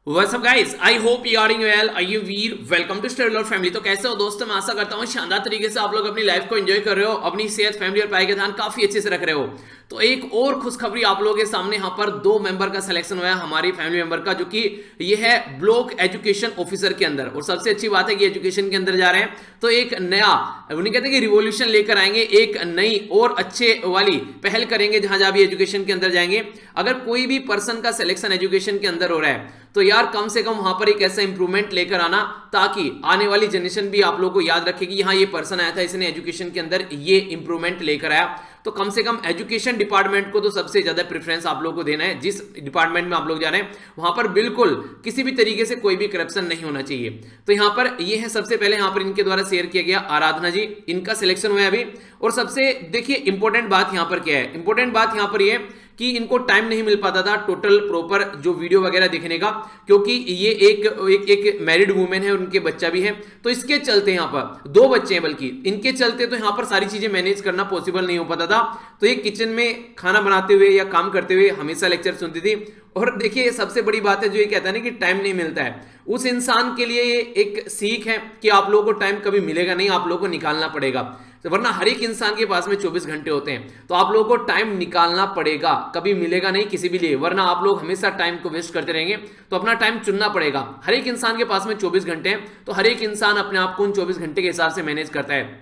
What's up guys? I hope you are doing well. I am Veer. Welcome to Study Lord Family. तो कैसे हो दोस्तों? मैं आशा करता हूँ शानदार तरीके से आप लोग अपनी लाइफ को एंजॉय कर रहे हो, अपनी सेहत, फैमिली और पढ़ाई का ध्यान काफी अच्छे से रख रहे हो। तो एक और खुशखबरी आप लोगों के सामने, यहाँ पर 2 मेंबर का सिलेक्शन हुआ है हमारी फैमिली मेंबर का, जो कि ये है ब्लॉक एजुकेशन ऑफिसर के अंदर। और सबसे अच्छी बात है कि एजुकेशन के अंदर जा रहे हैं तो एक नया, उन्हें कहते हैं कि रिवॉल्यूशन लेकर आएंगे, एक नई और अच्छे वाली पहल करेंगे जहां जहां भी एजुकेशन के अंदर जाएंगे। अगर कोई भी पर्सन का सिलेक्शन एजुकेशन के अंदर हो रहा है तो यार कम से कम वहां पर एक ऐसा इंप्रूवमेंट लेकर आना ताकि आने वाली जनरेशन भी आप लोगों को याद रखे कि हाँ ये पर्सन आया था, इसने एजुकेशन के अंदर ये इंप्रूवमेंट लेकर आया। तो कम से कम एजुकेशन डिपार्टमेंट को तो सबसे ज्यादा प्रेफरेंस आप लोगों को देना है। जिस डिपार्टमेंट में आप लोग जा रहे हैं वहां पर बिल्कुल किसी भी तरीके से कोई भी करप्शन नहीं होना चाहिए। तो यहाँ पर ये है, सबसे पहले यहाँ पर इनके द्वारा शेयर किया गया आराधना जी, इनका सिलेक्शन हुआ है अभी। और सबसे देखिए इंपॉर्टेंट बात यहाँ पर क्या है, इंपॉर्टेंट बात यहाँ पर ये कि इनको टाइम नहीं मिल पाता था टोटल प्रॉपर जो वीडियो वगैरह देखने का, क्योंकि ये एक मैरिड वुमेन है, उनके बच्चा भी है। तो इसके चलते यहाँ पर 2 बच्चे हैं, बल्कि इनके चलते तो यहाँ पर सारी चीजें मैनेज करना पॉसिबल नहीं हो पाता था। तो ये किचन में खाना बनाते हुए या काम करते हुए हमेशा लेक्चर सुनती थी। और देखिए सबसे बड़ी बात है जो ये कहता है ना कि टाइम नहीं मिलता है, उस इंसान के लिए ये एक सीख है कि आप लोगों को टाइम कभी मिलेगा नहीं, आप लोगों को निकालना पड़ेगा। तो वरना हर एक इंसान के पास में 24 घंटे होते हैं, तो आप लोगों को टाइम निकालना पड़ेगा, कभी मिलेगा नहीं किसी भी लिए। वरना आप लोग हमेशा टाइम को वेस्ट करते रहेंगे, तो अपना टाइम चुनना पड़ेगा। हर एक इंसान के पास में 24 घंटे हैं, तो हर एक इंसान अपने आप को उन 24 घंटे के हिसाब से मैनेज करता है।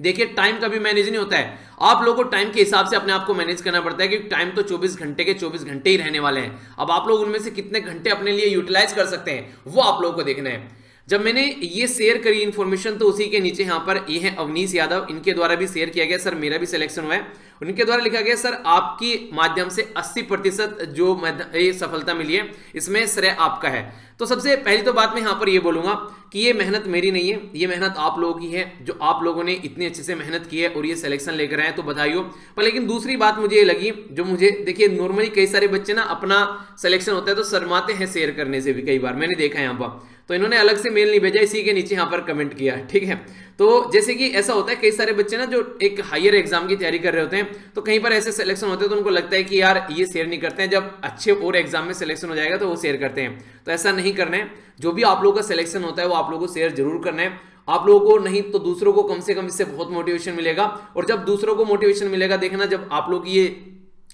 देखिए टाइम कभी मैनेज नहीं होता है, आप लोगों को टाइम के हिसाब से अपने आप को मैनेज करना पड़ता है, क्योंकि टाइम तो 24 घंटे के 24 घंटे ही रहने वाले हैं। अब आप लोग उनमें से कितने घंटे अपने लिए यूटिलाइज कर सकते हैं वो आप लोगों को देखना है। जब मैंने ये शेयर करी इन्फॉर्मेशन तो उसी के नीचे यहाँ पर ये है अवनीश यादव, इनके द्वारा भी शेयर किया गया, सर मेरा भी सिलेक्शन हुआ है। उनके द्वारा लिखा गया, सर आपकी माध्यम से 80% जो ये सफलता मिली है इसमें श्रेय आपका है। तो सबसे पहली तो बात मैं यहाँ पर ये बोलूंगा कि ये मेहनत मेरी नहीं है, ये मेहनत आप लोगों की है, जो आप लोगों ने इतनी अच्छे से मेहनत की है और ये सिलेक्शन लेकर आए, तो बधाई हो। पर लेकिन दूसरी बात मुझे ये लगी, जो मुझे देखिए नॉर्मली कई सारे बच्चे ना अपना सिलेक्शन होता है तो शर्माते हैं शेयर करने से भी, कई बार मैंने देखा है यहाँ पर। तो इन्होंने अलग से मेल नहीं भेजा, इसी के नीचे यहाँ पर कमेंट किया, ठीक है। तो जैसे कि ऐसा होता है कई सारे बच्चे ना जो एक हायर एग्जाम की तैयारी कर रहे होते हैं, तो कहीं पर ऐसे सिलेक्शन होते हैं तो उनको लगता है कि यार ये शेयर नहीं करते हैं, जब अच्छे और एग्जाम में सिलेक्शन हो जाएगा तो वो शेयर करते हैं। तो ऐसा नहीं करना है, जो भी आप लोगों का सिलेक्शन होता है वो आप लोगों को शेयर जरूर करना है। आप लोगों को नहीं तो दूसरों को कम से कम इससे बहुत मोटिवेशन मिलेगा। और जब दूसरों को मोटिवेशन मिलेगा, देखना जब आप लोग ये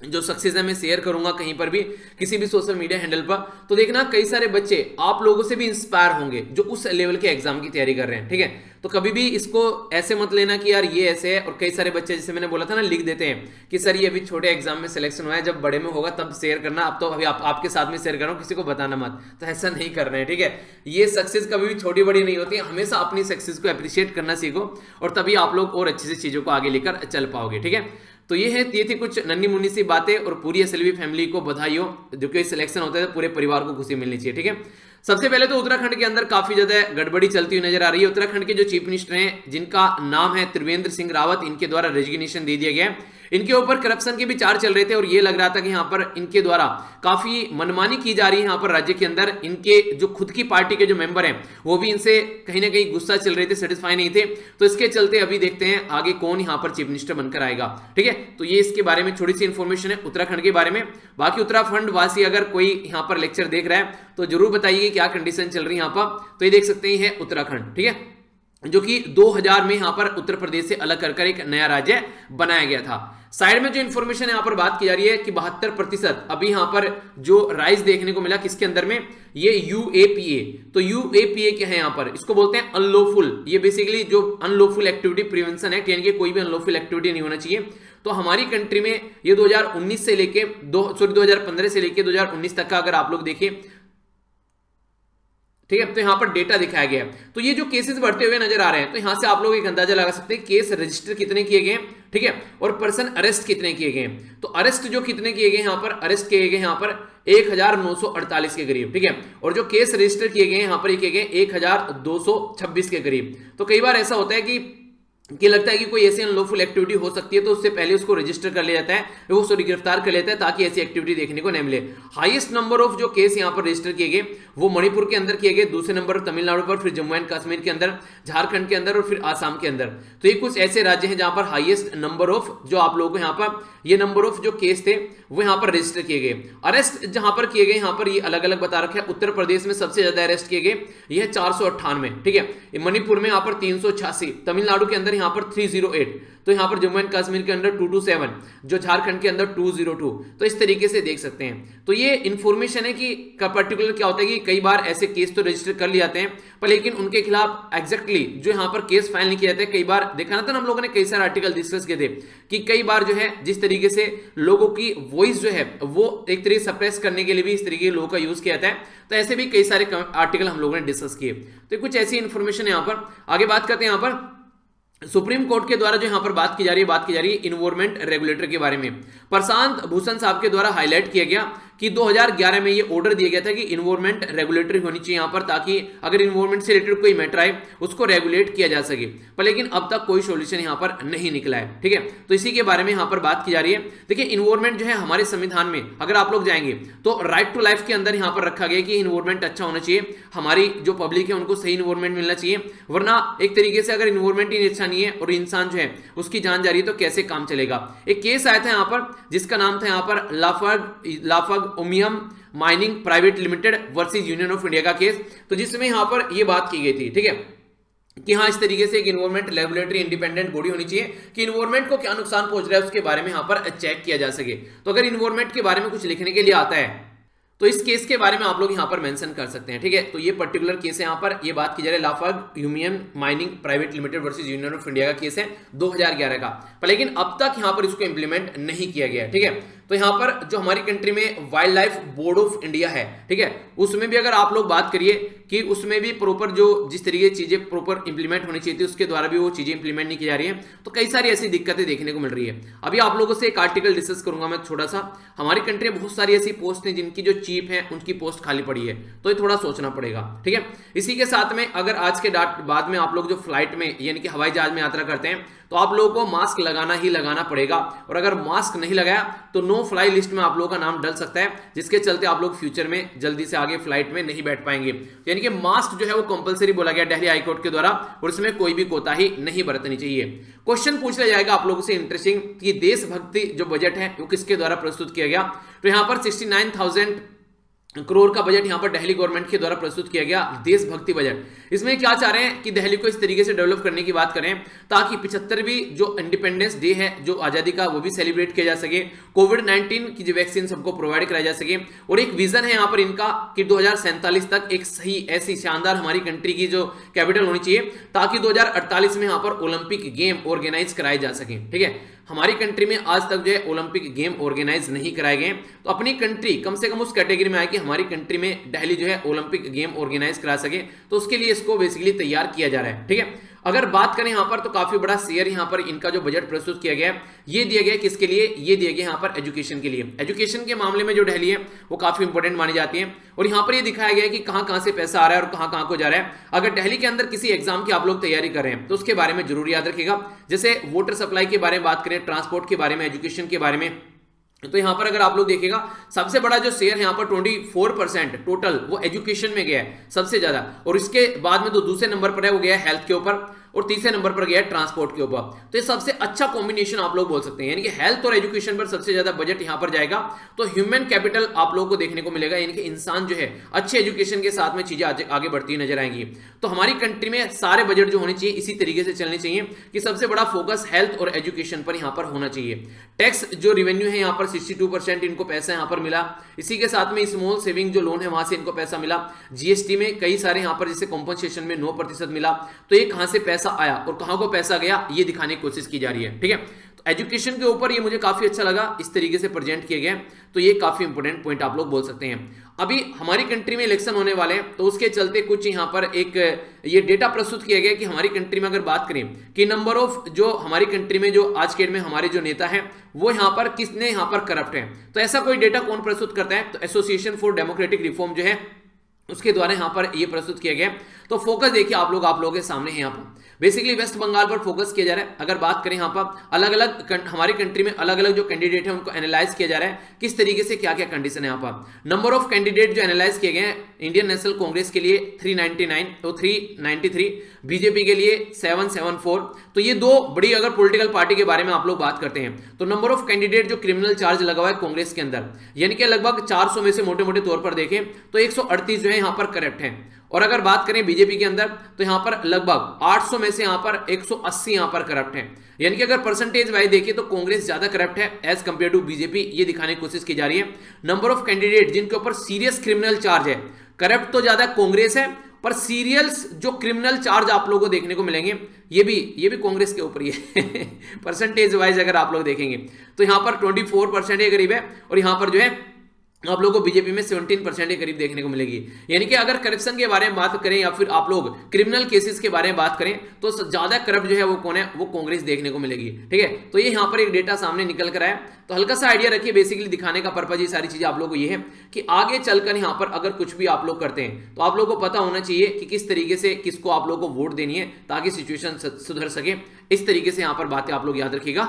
जो सक्सेस है मैं शेयर करूंगा कहीं पर भी, किसी भी सोशल मीडिया हैंडल पर, तो देखना कई सारे बच्चे आप लोगों से भी इंस्पायर होंगे जो उस लेवल के एग्जाम की तैयारी कर रहे हैं, ठीक है। तो कभी भी इसको ऐसे मत लेना कि यार ये ऐसे है। और कई सारे बच्चे जैसे मैंने बोला था ना, लिख देते हैं कि सर ये अभी छोटे एग्जाम में सिलेक्शन हुआ है, जब बड़े में होगा तब शेयर करना, अब तो अभी आपके साथ में शेयर कर रहा हूं, किसी को बताना मत। तो ऐसा नहीं करना है, ठीक है। ये सक्सेस कभी भी छोटी बड़ी नहीं होती, हमेशा अपनी सक्सेस को अप्रिशिएट करना सीखो, और तभी आप लोग और अच्छी से चीजों को आगे लेकर चल पाओगे, ठीक है। तो ये थी कुछ नन्ही मुन्नी सी बातें, और पूरी एसएलवी फैमिली को बधाई हो, जो कि सिलेक्शन होता है तो पूरे परिवार को खुशी मिलनी चाहिए, ठीक है। सबसे पहले तो उत्तराखंड के अंदर काफी ज्यादा गड़बड़ी चलती हुई नजर आ रही है। उत्तराखंड के जो चीफ मिनिस्टर हैं, जिनका नाम है त्रिवेंद्र सिंह रावत, इनके द्वारा रेजिग्नेशन दे दिया गया है। इनके ऊपर करप्शन के विचार चल रहे थे और ये लग रहा था कि यहाँ पर इनके द्वारा काफी मनमानी की जा रही है यहाँ पर राज्य के अंदर। इनके जो खुद की पार्टी के जो मेंबर हैं वो भी इनसे कहीं ना कहीं गुस्सा चल रहे थे, सेटिस्फाई नहीं थे। तो इसके चलते अभी देखते हैं आगे कौन यहाँ पर चीफ मिनिस्टर बनकर आएगा, ठीक है। तो ये इसके बारे में थोड़ी सी इंफॉर्मेशन है उत्तराखंड के बारे में। बाकी उत्तराखंड वासी अगर कोई यहाँ पर लेक्चर देख रहा है तो जरूर बताइए क्या कंडीशन चल रही है यहाँ पर। तो ये देख सकते हैं उत्तराखंड, ठीक है, जो कि 2000 में यहां पर उत्तर प्रदेश से अलग कर एक नया राज्य बनाया गया था। साइड में जो इंफॉर्मेशन यहां पर बात की जा रही है कि 72% अभी यहां पर जो राइज देखने को मिला किसके अंदर में, ये यूएपीए। तो यूएपीए क्या है यहाँ पर, इसको बोलते हैं अनलॉफुल। ये बेसिकली जो अनलॉफुल एक्टिविटी प्रिवेंशन एक्ट, यानी कि कोई भी अनलॉफुल एक्टिविटी नहीं होना चाहिए। तो हमारी कंट्री में ये 2019 से लेके 2015 से लेके 2019 तक का अगर आप लोग देखें, ठीक है, तो यहां पर डेटा दिखाया गया है। तो ये जो केसेस बढ़ते हुए नजर आ रहे हैं, तो यहां से आप लोग एक अंदाजा लगा सकते हैं केस रजिस्टर कितने किए गए, ठीक है, और पर्सन अरेस्ट कितने किए गए। तो अरेस्ट जो कितने किए गए यहां पर, अरेस्ट किए गए यहां पर 1948 के करीब, ठीक है। और जो केस रजिस्टर किए गए यहां पर किए गए 1226 के करीब। तो कई बार ऐसा होता है कि कि लगता है कि कोई ऐसी अनलॉफुल एक्टिविटी हो सकती है, तो उससे पहले उसको रजिस्टर कर लिया जाता है, वो उसको गिरफ्तार कर लेता है ताकि ऐसी एक्टिविटी देखने को नहीं मिले। हाईएस्ट नंबर ऑफ जो केस यहाँ पर रजिस्टर किए गए वो मणिपुर के अंदर किए गए, दूसरे नंबर पर तमिलनाडु पर, फिर जम्मू एंड कश्मीर के अंदर, झारखंड के अंदर और फिर आसाम के अंदर। तो ये कुछ ऐसे राज्य हैं जहां पर हाईएस्ट नंबर ऑफ जो आप लोगों को यहाँ पर ये नंबर ऑफ जो केस थे वो यहाँ पर रजिस्टर किए गए। अरेस्ट जहां पर किए गए यहाँ पर ये अलग अलग बता रखा है। उत्तर प्रदेश में सबसे ज्यादा अरेस्ट किए गए, यह 498, ठीक है। मणिपुर में यहाँ पर 386, तमिलनाडु के अंदर यहाँ पर 308, तो यहाँ पर जम्मू एंड कश्मीर के अंदर 227, जो झारखंड के अंदर 202। तो इस तरीके से देख सकते हैं। तो ये इंफॉर्मेशन है कि पर्टिकुलर क्या होता है कि कई बार ऐसे केस तो रजिस्टर कर लिए जाते हैं, पर लेकिन उनके खिलाफ एग्जैक्टली जो यहाँ पर केस फाइल नहीं किया जाता है। कई बार देखा ना था, हम लोगों ने कई सारे आर्टिकल डिस्कस किए थे कि कई बार जो है जिस तरीके से लोगों की वॉइस जो है वो एक तरीके सप्रेस करने के लिए भी इस तरीके के लोगों का यूज किया जाता है। तो ऐसे भी कई सारे आर्टिकल हम लोगों ने डिस्कस किए। तो कुछ ऐसी इंफॉर्मेशन यहाँ पर आगे बात करते हैं। यहाँ पर सुप्रीम कोर्ट के द्वारा जो यहां पर बात की जा रही है इन्वायरमेंट रेगुलेटर के बारे में। प्रशांत भूषण साहब के द्वारा हाईलाइट किया गया कि 2011 में ये ऑर्डर दिया गया था कि इन्वायरमेंट रेगुलेटरी होनी चाहिए यहां पर, ताकि अगर इन्वायरमेंट से रिलेटेड कोई मैटर आए उसको रेगुलेट किया जा सके। पर लेकिन अब तक कोई सॉल्यूशन यहां पर नहीं निकला है, ठीक है। तो इसी के बारे में यहां पर बात की जा रही है। देखिए, इन्वायरमेंट जो है हमारे संविधान में अगर आप लोग जाएंगे तो राइट टू लाइफ के अंदर यहां पर रखा गया कि इन्वायरमेंट अच्छा होना चाहिए, हमारी जो पब्लिक है उनको सही इन्वायरमेंट मिलना चाहिए। वरना एक तरीके से अगर इन्वायरमेंट ही अच्छा नहीं है और इंसान जो है उसकी जान जा रही है तो कैसे काम चलेगा। एक केस आया था यहाँ पर जिसका नाम था यहाँ पर Lafarge Umiam mining private limited versus union of India का केस, तो जिसमें यहां पर यह बात की गई थी, ठीक है, कि हाँ इस तरीके से एक इन्वायरमेंट रेगुलेटरी इंडिपेंडेंट बॉडी होनी चाहिए कि इन्वायरमेंट को क्या नुकसान पहुंच रहा है उसके बारे में यहां पर चेक किया जा सके। तो अगर इन्वायरमेंट के बारे में कुछ लिखने के लिए आता है तो इस केस के बारे में आप लोग यहां पर मेंशन कर सकते हैं, ठीक है। तो ये पर्टिकुलर केस है, यहां पर ये बात की जा रही है Lafarge union mining private limited versus union of India का केस है 2011 का, पर लेकिन अब तक यहां पर इसको इंप्लीमेंट नहीं किया गया, ठीक है। तो यहां पर जो हमारी कंट्री में wild life board of India है, ठीक है, उसमें भी अगर आप लोग बात करिए कि उसमें भी प्रॉपर जो जिस तरीके की चीजें प्रॉपर इंप्लीमेंट होनी चाहिए थी उसके द्वारा भी वो चीजें इंप्लीमेंट नहीं की जा रही है। तो कई सारी ऐसी दिक्कतें देखने को मिल रही है। अभी आप लोगों से एक आर्टिकल डिस्कस करूंगा मैं छोटा सा। हमारी कंट्री में बहुत सारी ऐसी पोस्ट हैं जिनकी जो चीफ है उनकी पोस्ट खाली पड़ी है, तो ये थोड़ा सोचना पड़ेगा, ठीक है। इसी के साथ में अगर आज के बाद में आप लोग जो फ्लाइट में यानी कि हवाई जहाज में यात्रा करते हैं तो आप लोगों को मास्क लगाना ही लगाना पड़ेगा, और अगर मास्क नहीं लगाया तो नो फ्लाई लिस्ट में आप लोगों का नाम डल सकता है, जिसके चलते आप लोग फ्यूचर में जल्दी से आगे फ्लाइट में नहीं बैठ पाएंगे। यानी कि मास्क जो है वो कंपलसरी बोला गया दिल्ली हाईकोर्ट के द्वारा, और इसमें कोई भी कोताही नहीं बरतनी चाहिए। क्वेश्चन पूछ लिया जाएगा आप लोगों से इंटरेस्टिंग कि देशभक्ति जो बजट है वो किसके द्वारा प्रस्तुत किया गया। तो यहां पर 69,000 करोड़ का बजट यहां पर दिल्ली गवर्नमेंट के द्वारा प्रस्तुत किया गया, देशभक्ति बजट। इसमें क्या चाह रहे हैं कि दिल्ली को इस तरीके से डेवलप करने की बात करें ताकि 75वीं जो इंडिपेंडेंस डे है जो आजादी का वो भी सेलिब्रेट किया जा सके, कोविड-19 की जो वैक्सीन सबको प्रोवाइड कराई जा सके, और एक विजन है यहां पर इनका कि 2047 तक एक सही ऐसी शानदार हमारी कंट्री की जो कैपिटल होनी चाहिए ताकि 2048 में यहां पर ओलंपिक गेम ऑर्गेनाइज कराए जा सके, ठीक है। हमारी कंट्री में आज तक जो है ओलंपिक गेम ऑर्गेनाइज नहीं कराए गए, तो अपनी कंट्री कम से कम उस कैटेगरी में आए कि हमारी कंट्री में दिल्ली जो है ओलंपिक गेम ऑर्गेनाइज करा सके, तो उसके लिए इसको बेसिकली तैयार किया जा रहा है, ठीक है। अगर बात करें यहां पर तो काफी बड़ा शेयर यहां पर इनका जो बजट प्रस्तुत किया गया ये दिया गया किसके लिए, ये दिया गया यहां पर एजुकेशन के लिए। एजुकेशन के मामले में जो दिल्ली है वो काफी इंपॉर्टेंट मानी जाती है, और यहां पर ये दिखाया गया है कि कहां कहां से पैसा आ रहा है और कहां कहां को जा रहा है। अगर दिल्ली के अंदर किसी एग्जाम की आप लोग तैयारी कर रहे हैं तो उसके बारे में जरूर याद रखिएगा। जैसे वाटर सप्लाई के बारे में बात करें, ट्रांसपोर्ट के बारे में, एजुकेशन के बारे में, तो यहां पर अगर आप लोग देखिएगा सबसे बड़ा जो शेयर यहां पर 24% टोटल वो एजुकेशन में गया है सबसे ज्यादा, और इसके बाद में जो दूसरे नंबर पर है वो गया है हेल्थ के ऊपर, और तीसरे नंबर पर गया है ट्रांसपोर्ट के ऊपर। तो ये सबसे अच्छा कॉम्बिनेशन आप लोग बोल सकते हैं, यानी कि हेल्थ और एजुकेशन पर सबसे ज्यादा बजट यहां पर जाएगा। तो ह्यूमन कैपिटल आप लोगों को देखने को मिलेगा, यानी कि इंसान जो है अच्छे एजुकेशन के साथ में चीजें आगे बढ़ती नजर आएंगी। तो हमारी कंट्री में सारे बजट जो होने चाहिए इसी तरीके से चलने चाहिए कि सबसे बड़ा फोकस हेल्थ और एजुकेशन पर यहां पर होना चाहिए। टैक्स जो रेवेन्यू है यहां पर 62% इनको पैसा यहां पर मिला। इसी के साथ में स्मॉल सेविंग जो लोन है वहां से इनको पैसा मिला। जीएसटी में कई सारे यहां पर जैसे कॉम्पनसेशन में 9% मिला। तो ये कहां से पैसा आया और कहां को पैसा गया ये दिखाने की कोशिश की जा रही है, ठीक है। तो एजुकेशन के ऊपर ये मुझे काफी अच्छा लगा इस तरीके से प्रेजेंट किया गया, तो ये काफी इंपॉर्टेंट पॉइंट आप लोग बोल सकते हैं। अभी हमारी कंट्री में इलेक्शन होने वाले हैं तो उसके चलते कुछ यहां पर एक ये डेटा प्रस्तुत किया गया कि हमारी कंट्री में अगर बात करें कि नंबर ऑफ जो हमारी कंट्री में जो आज के डेट में हमारे जो नेता हैं वो यहां पर किसने यहां पर करप्ट हैं, तो ऐसा कोई डेटा कौन प्रस्तुत करता है, तो एसोसिएशन फॉर डेमोक्रेटिक रिफॉर्म जो है उसके द्वारा यहाँ पर ये प्रस्तुत किया गया। तो फोकस देखिए आप लोगों के सामने है। यहाँ पर बेसिकली वेस्ट बंगाल पर फोकस किया जा रहा है। अगर बात करें यहाँ पर अलग अलग हमारी कंट्री में अलग अलग जो कैंडिडेट है उनको एनालाइज किया जा रहा है किस तरीके से क्या क्या कंडीशन है। यहाँ पर नंबर ऑफ कैंडिडेट जो एनालाइज किए गए हैं, इंडियन नेशनल कांग्रेस के लिए 399 तो 393, बीजेपी के लिए 774। तो ये दो बड़ी अगर पॉलिटिकल पार्टी के बारे में आप लोग बात करते हैं तो नंबर ऑफ कैंडिडेट जो क्रिमिनल चार्ज लगा हुआ है कांग्रेस के अंदर, यानी कि लगभग 400 में से मोटे मोटे तौर पर देखें तो 138 जो है यहाँ पर करप्ट है। और अगर बात करें बीजेपी के अंदर तो यहां पर लगभग 800 में से यहां पर 180 यहां पर करप्ट है। यानी कि अगर परसेंटेज वाइज देखिए तो कांग्रेस ज्यादा करप्ट है एज कंपेयर टू बीजेपी, ये दिखाने की कोशिश की जा रही है। नंबर ऑफ कैंडिडेट जिनके ऊपर सीरियस क्रिमिनल चार्ज है, करप्ट तो ज्यादा कांग्रेस है पर सीरियस जो क्रिमिनल चार्ज आप लोगों को देखने को मिलेंगे ये भी कांग्रेस के ऊपर ही है परसेंटेज वाइज अगर आप लोग देखेंगे तो यहां पर 24% के करीब है और यहां पर जो है आप लोगों को बीजेपी में 17% के करीब देखने को मिलेगी। यानी कि अगर करप्शन के बारे में बात करें या फिर आप लोग क्रिमिनल केसेस के बारे में बात करें तो ज्यादा करप्ट जो है वो कौन है, वो कांग्रेस देखने को मिलेगी। ठीक है, तो ये यहाँ पर एक डेटा सामने निकल कर आया। तो हल्का सा आइडिया रखिए, बेसिकली दिखाने का पर्पज ये सारी चीजें आप लोगों को ये है कि आगे चलकर यहाँ पर अगर कुछ भी आप लोग करते हैं तो आप लोगों को पता होना चाहिए कि किस तरीके से किसको आप लोगों को वोट देनी है ताकि सिचुएशन सुधर सके। इस तरीके से यहाँ पर बातें आप लोग याद रखिएगा।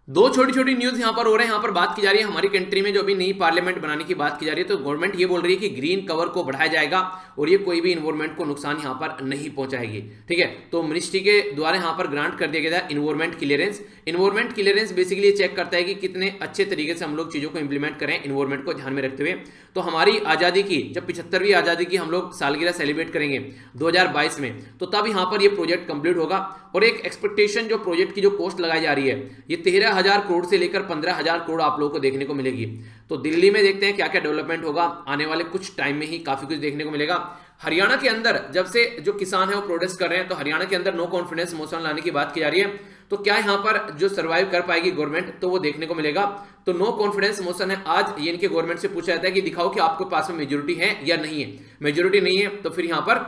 दो छोटी छोटी न्यूज यहां पर हो रहे हैं। यहां पर बात की जा रही है हमारी कंट्री में जो अभी नई पार्लियामेंट बनाने की बात की जा रही है तो गवर्नमेंट ये बोल रही है कि ग्रीन कवर को बढ़ाया जाएगा और ये कोई भी इन्वायरमेंट को नुकसान यहां पर नहीं पहुंचाएगी। ठीक है, तो मिनिस्ट्री के द्वारा यहां पर ग्रांट कर दिया गया था environment clearance. Environment clearance basically check करता है कि कितने अच्छे तरीके से हम लोग चीजों को इंप्लीमेंट करें इन्वायरमेंट को ध्यान में रखते हुए। तो हमारी आजादी की जब 75वीं आजादी की हम लोग सालगिरह सेलिब्रेट करेंगे 2022 में, तो तब यहां पर ये प्रोजेक्ट कंप्लीट होगा। और एक एक्सपेक्टेशन जो प्रोजेक्ट की जो कॉस्ट लगाई जा रही है ये 13,000 करोड़ से लेकर 15,000 करोड़ आप लोगों को देखने को मिलेगी। तो दिल्ली में देखते हैं क्या क्या डेवलपमेंट होगा आने वाले कुछ टाइम में ही, काफी कुछ देखने को मिलेगा। हरियाणा के अंदर जब से जो किसान है वो प्रोटेस्ट कर रहे हैं तो हरियाणा के अंदर नो कॉन्फिडेंस मोशन लाने की बात की जा रही है। तो क्या यहाँ पर जो सर्वाइव कर पाएगी गवर्नमेंट तो वो देखने को मिलेगा। तो नो कॉन्फिडेंस मोशन है। आज ये इनके गवर्नमेंट से पूछा जाता है कि दिखाओ कि आपके पास में मेजोरिटी है या नहीं है। मेजोरिटी नहीं है तो फिर यहाँ पर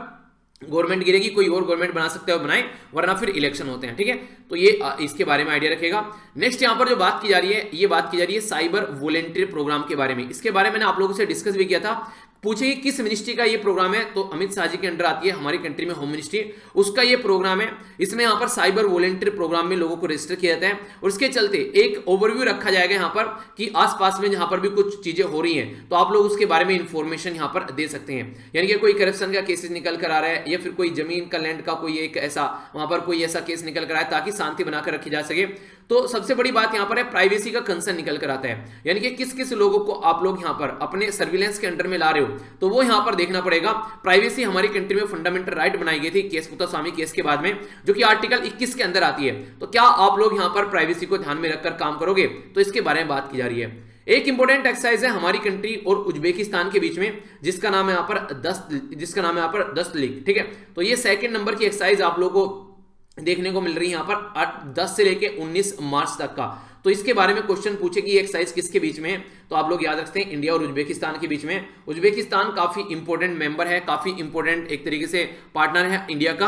गवर्नमेंट गिरेगी, कोई और गवर्नमेंट बना सकते हो बनाए, वरना फिर इलेक्शन होते हैं। ठीक है, तो ये इसके बारे में आइडिया रखेगा। नेक्स्ट यहाँ पर जो बात की जा रही है ये बात की जा रही है साइबर वॉलंटियर प्रोग्राम के बारे में। इसके बारे में मैंने आप लोगों से डिस्कस भी किया था। पूछे किस मिनिस्ट्री का ये प्रोग्राम है तो अमित शाह जी के अंडर आती है हमारी कंट्री में होम मिनिस्ट्री, उसका ये प्रोग्राम है। इसमें यहाँ पर साइबर वॉलंटियर प्रोग्राम में लोगों को रजिस्टर किया जाता है और उसके चलते एक ओवरव्यू रखा जाएगा यहाँ पर कि आसपास में जहाँ पर भी कुछ चीजें हो रही हैं तो आप लोग उसके बारे में इंफॉर्मेशन यहाँ पर दे सकते हैं। यानी कि कोई करप्शन का केसेस निकल कर आ रहा है या फिर कोई जमीन का लैंड का कोई एक ऐसा वहां पर कोई ऐसा केस निकल कर आए ताकि शांति बनाकर रखी जा सके। तो सबसे बड़ी बात यहां पर है प्राइवेसी का कंसर्न निकल कर आता है। यानी कि किस किस लोगों को आप लोग यहां पर अपने सर्विलेंस के अंडर में ला रहे हो तो वो यहां पर देखना पड़ेगा। प्राइवेसी हमारी कंट्री में फंडामेंटल राइट बनाई गई थी केस पुत्तास्वामी केस के बाद में, जो कि आर्टिकल 21 के अंदर आती है। तो क्या आप लोग यहां पर प्राइवेसी को ध्यान में रखकर काम करोगे, तो इसके बारे में बात की जा रही है। एक इंपॉर्टेंट एक्सरसाइज है हमारी कंट्री और उज्बेकिस्तान के बीच में जिसका नाम है यहाँ पर 10 लीग। ठीक है, तो ये सेकंड नंबर की एक्सरसाइज आप लोगों को देखने को मिल रही है यहाँ पर 10 से लेके 19 मार्च तक का। तो इसके बारे में क्वेश्चन पूछे कि ये एक्सरसाइज किसके बीच में है, तो आप लोग याद रखते हैं इंडिया और उज्बेकिस्तान के बीच में। उज्बेकिस्तान काफी इंपॉर्टेंट मेंबर है, काफी इंपॉर्टेंट एक तरीके से पार्टनर है इंडिया का।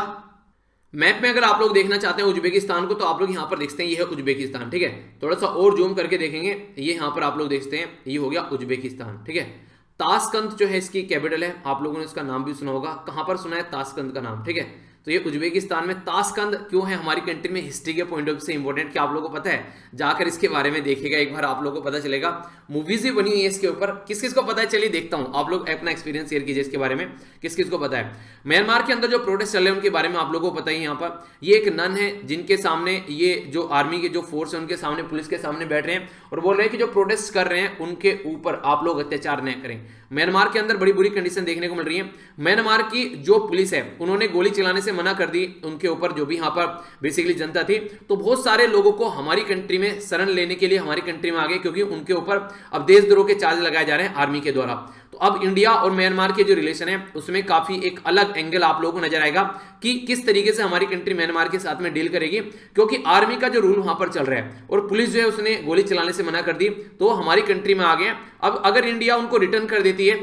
मैप में अगर आप लोग देखना चाहते हैं उज्बेकिस्तान को तो आप लोग यहाँ पर देखते हैं ये है उज्बेकिस्तान। ठीक है, थोड़ा सा और जूम करके देखेंगे, ये यहाँ पर आप लोग देखते हैं ये हो गया उज्बेकिस्तान। ठीक है, ताशकंद जो है इसकी कैपिटल है, आप लोगों ने इसका नाम भी सुना होगा। कहां पर सुना है ताशकंद का नाम। ठीक है, तो ये उज्बेकिस्तान में ताशकंद क्यों है हमारी कंट्री में हिस्ट्री के पॉइंट ऑफ व्यू से इंपॉर्टेंट, क्या आप लोगों को पता है? जाकर इसके बारे में देखिएगा एक बार, आप लोगों को पता चलेगा। मूवीज भी बनी हुई है इसके ऊपर, किस किस को पता है चलिए देखता हूं, आप लोग अपना एक्सपीरियंस शेयर कीजिए इसके बारे में किस किस को पता है। म्यांमार के अंदर जो प्रोटेस्ट चल रहे हैं उनके बारे में आप लोगों को पता ही। यहाँ पर ये एक नन है जिनके सामने ये जो आर्मी के जो फोर्स है उनके सामने पुलिस के सामने बैठ रहे हैं और बोल रहे हैं कि जो प्रोटेस्ट कर रहे हैं उनके ऊपर आप लोग अत्याचार न करें। म्यांमार के अंदर बड़ी बुरी कंडीशन देखने को मिल रही है। म्यांमार की जो पुलिस है उन्होंने गोली चलाने से मना कर दी उनके ऊपर, जो भी यहाँ पर बेसिकली जनता थी। तो बहुत सारे लोगों को हमारी कंट्री में शरण लेने के लिए हमारी कंट्री में आ गए क्योंकि उनके ऊपर अब देशद्रोह के चार्ज लगाए जा रहे हैं आर्मी के द्वारा। तो अब इंडिया और म्यांमार के जो रिलेशन है उसमें काफी एक अलग एंगल आप लोगों को नजर आएगा कि किस तरीके से हमारी कंट्री म्यांमार के साथ में डील करेगी, क्योंकि आर्मी का जो रूल वहां पर चल रहा है और पुलिस जो है उसने गोली चलाने से मना कर दी तो हमारी कंट्री में आ गए। अब अगर इंडिया उनको रिटर्न कर देती है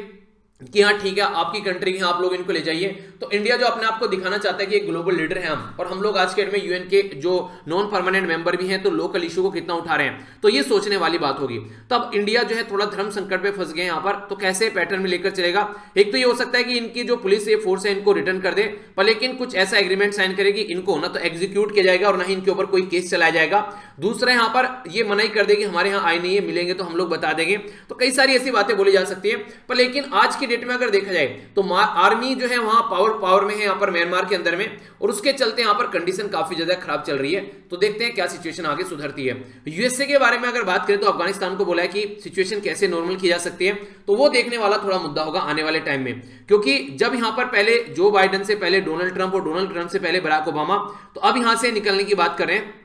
कि हाँ ठीक है आपकी कंट्री है, आप लोग इनको ले जाइए। तो इंडिया जो अपने आप को दिखाना चाहता है कि एक ग्लोबल लीडर है हम, और हम लोग आज के डेट में यूएन के जो नॉन परमानेंट मेंबर भी हैं, तो लोकल इशू को कितना उठा रहे हैं, तो ये सोचने वाली बात होगी। तब इंडिया जो है थोड़ा धर्म संकट पे फंस गए यहाँ पर, तो कैसे पैटर्न में लेकर चलेगा। एक तो ये हो सकता है कि इनकी जो पुलिस ये फोर्स है इनको रिटर्न कर दे, पर लेकिन कुछ ऐसा एग्रीमेंट साइन करे कि इनको ना तो एग्जीक्यूट किया जाएगा और ना ही इनके ऊपर कोई केस चलाया जाएगा। दूसरा यहाँ पर ये मनाही कर देगी हमारे यहाँ आए नहीं है, मिलेंगे तो हम लोग बता देंगे। तो कई सारी ऐसी बातें बोली जा सकती है, पर लेकिन आज की डेट में अगर देखा जाए तो आर्मी जो है वहां पावर में है यहाँ पर म्यांमार के अंदर में, और उसके चलते यहाँ पर कंडीशन काफी ज्यादा खराब चल रही है। तो देखते हैं क्या सिचुएशन आगे सुधरती है। यूएसए के बारे में अगर बात करें तो अफगानिस्तान को बोला है कि सिचुएशन कैसे नॉर्मल की जा सकती है, तो वो देखने वाला थोड़ा मुद्दा होगा आने वाले टाइम में। क्योंकि जब यहाँ पर पहले जो बाइडेन से पहले डोनाल्ड ट्रंप और डोनाल्ड ट्रंप से पहले बराक ओबामा, तो अब यहां से निकलने की बात कर रहे हैं।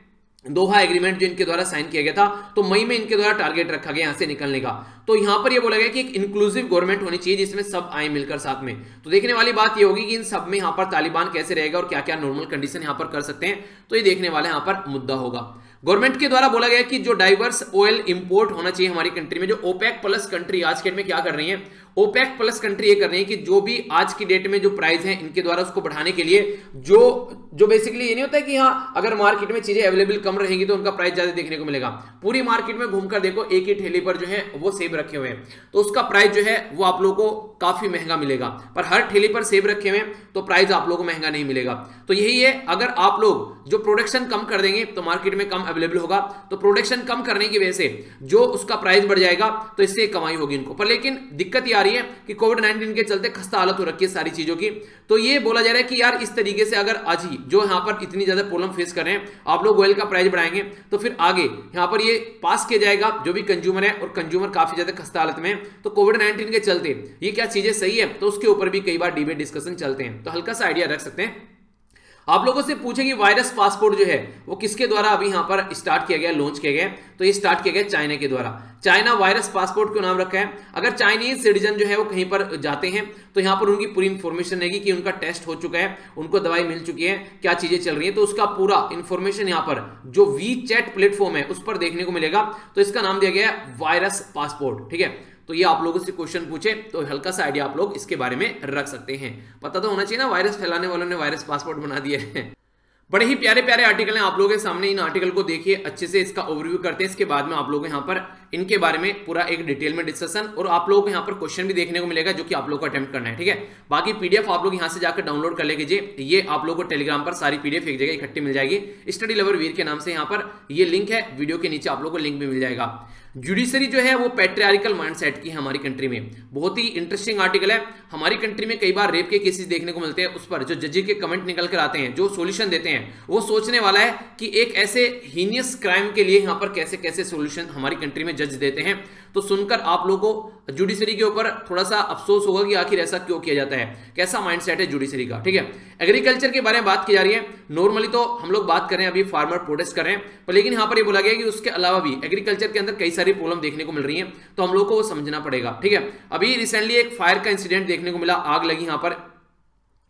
दोहा एग्रीमेंट जो इनके द्वारा साइन किया गया था, तो मई में इनके द्वारा टारगेट रखा गया यहां से निकलने का। तो यहां पर ये बोला गया कि एक इंक्लूसिव गवर्नमेंट होनी चाहिए जिसमें सब आए मिलकर साथ में। तो देखने वाली बात ये होगी कि इन सब में यहां पर तालिबान कैसे रहेगा और क्या क्या नॉर्मल कंडीशन यहां पर कर सकते हैं, तो ये देखने वाला यहां पर मुद्दा होगा। गवर्नमेंट के द्वारा बोला गया कि जो डाइवर्स ऑयल इंपोर्ट होना चाहिए हमारी कंट्री में, जो ओपेक प्लस कंट्री आज के डेट में क्या कर रही है, ओपेक प्लस कंट्री ये कर रही है कि जो भी आज की डेट में जो प्राइस है इनके द्वारा उसको बढ़ाने के लिए जो बेसिकली ये नहीं होता है कि हाँ अगर मार्केट में चीजें अवेलेबल कम रहेंगी तो उनका प्राइस ज्यादा देखने को मिलेगा। पूरी मार्केट में घूमकर देखो एक ही ठेले पर जो है वो सेब रखे हुए हैं, तो उसका प्राइस जो है वो आप लोगों को काफी महंगा मिलेगा, पर हर ठेले पर सेब रखे हुए हैं तो प्राइस आप लोगों को महंगा नहीं मिलेगा। तो यही है, अगर आप लोग जो प्रोडक्शन कम कर देंगे तो मार्केट में कम अवेलेबल होगा, तो प्रोडक्शन कम करने की वजह से जो उसका प्राइस बढ़ जाएगा तो इससे कमाई होगी इनको। पर लेकिन दिक्कत ये आ रही है कि कोविड-19 के चलते खस्ता हालत हो रखी है सारी चीजों की। तो ये बोला जा रहा है कि यार इस तरीके से अगर आज ही जो यहाँ पर इतनी ज्यादा प्रॉब्लम फेस कर रहे हैं, आप लोग ऑयल का प्राइस बढ़ाएंगे तो फिर आगे यहाँ पर ये पास किया जाएगा जो भी कंज्यूमर है, और कंज्यूमर काफी ज्यादा खस्ता हालत में है। तो कोविड-19 के चलते ये क्या चीजें सही है, तो उसके ऊपर भी कई बार डिबेट डिस्कशन चलते हैं, तो हल्का सा आइडिया रख सकते हैं। आप लोगों से पूछे कि वायरस पासपोर्ट जो है वो किसके द्वारा अभी यहां पर स्टार्ट किया गया, लॉन्च किया गया, तो ये स्टार्ट किया गया चाइना के द्वारा। चाइना वायरस पासपोर्ट क्यों नाम रखा है, अगर चाइनीज सिटीजन जो है वो कहीं पर जाते हैं तो यहां पर उनकी पूरी इंफॉर्मेशन रहेगी कि उनका टेस्ट हो चुका है, उनको दवाई मिल चुकी है, क्या चीजें चल रही है, तो उसका पूरा इंफॉर्मेशन यहां पर जो वीचैट प्लेटफॉर्म है उस पर देखने को मिलेगा। तो इसका नाम दिया गया है वायरस पासपोर्ट। ठीक है, तो ये आप लोगों से क्वेश्चन पूछे तो हल्का सा आइडिया आप लोग इसके बारे में रख सकते हैं। पता तो होना चाहिए ना, वायरस फैलाने वालों ने वायरस पासपोर्ट बना दिया है। बड़े ही प्यारे प्यारे आर्टिकल हैं आप लोगों के सामने, इन आर्टिकल को देखिए अच्छे से, इसका ओवरव्यू करते हैं, इसके बाद में आप लोग यहाँ पर इनके बारे में पूरा एक डिटेल में डिस्कशन, और आप लोगों को यहाँ पर क्वेश्चन भी देखने को मिलेगा जो कि आप लोग को अटेम्प्ट करना है। ठीक है, बाकी पीडीएफ आप लोग यहाँ से जाकर डाउनलोड कर ले कीजिए, ये आप लोगों को टेलीग्राम पर सारी पीडीएफ एक जगह इकट्ठी मिल जाएगी, स्टडी लवर वीर के नाम से। यहाँ पर ये लिंक है, वीडियो के नीचे आप लोग को लिंक भी मिल जाएगा। जुडिशरी जो है वो पैट्रियार्कल माइंडसेट की है हमारी कंट्री में, बहुत ही इंटरेस्टिंग आर्टिकल है। हमारी कंट्री में कई बार रेप के केसेस देखने को मिलते हैं, उस पर जो जज के कमेंट निकल कर आते हैं, जो सॉल्यूशन देते हैं, वो सोचने वाला है कि एक ऐसे हीनियस क्राइम के लिए यहाँ पर कैसे कैसे सॉल्यूशन हमारी कंट्री में जज देते हैं। तो सुनकर आप लोगों को जुडिशरी के ऊपर थोड़ा सा अफसोस होगा कि आखिर ऐसा क्यों किया जाता है, कैसा माइंडसेट है जुडिशरी का। ठीक है, एग्रीकल्चर के बारे में बात की जा रही है। नॉर्मली तो हम लोग बात कर रहे हैं अभी फार्मर प्रोटेस्ट कर रहे हैं, पर लेकिन यहाँ पर ये बोला गया कि उसके अलावा भी एग्रीकल्चर के अंदर कई सारी प्रॉब्लम देखने को मिल रही है, तो हम लोग को वो समझना पड़ेगा। ठीक है, अभी रिसेंटली एक फायर का इंसिडेंट देखने को मिला, आग लगी यहाँ पर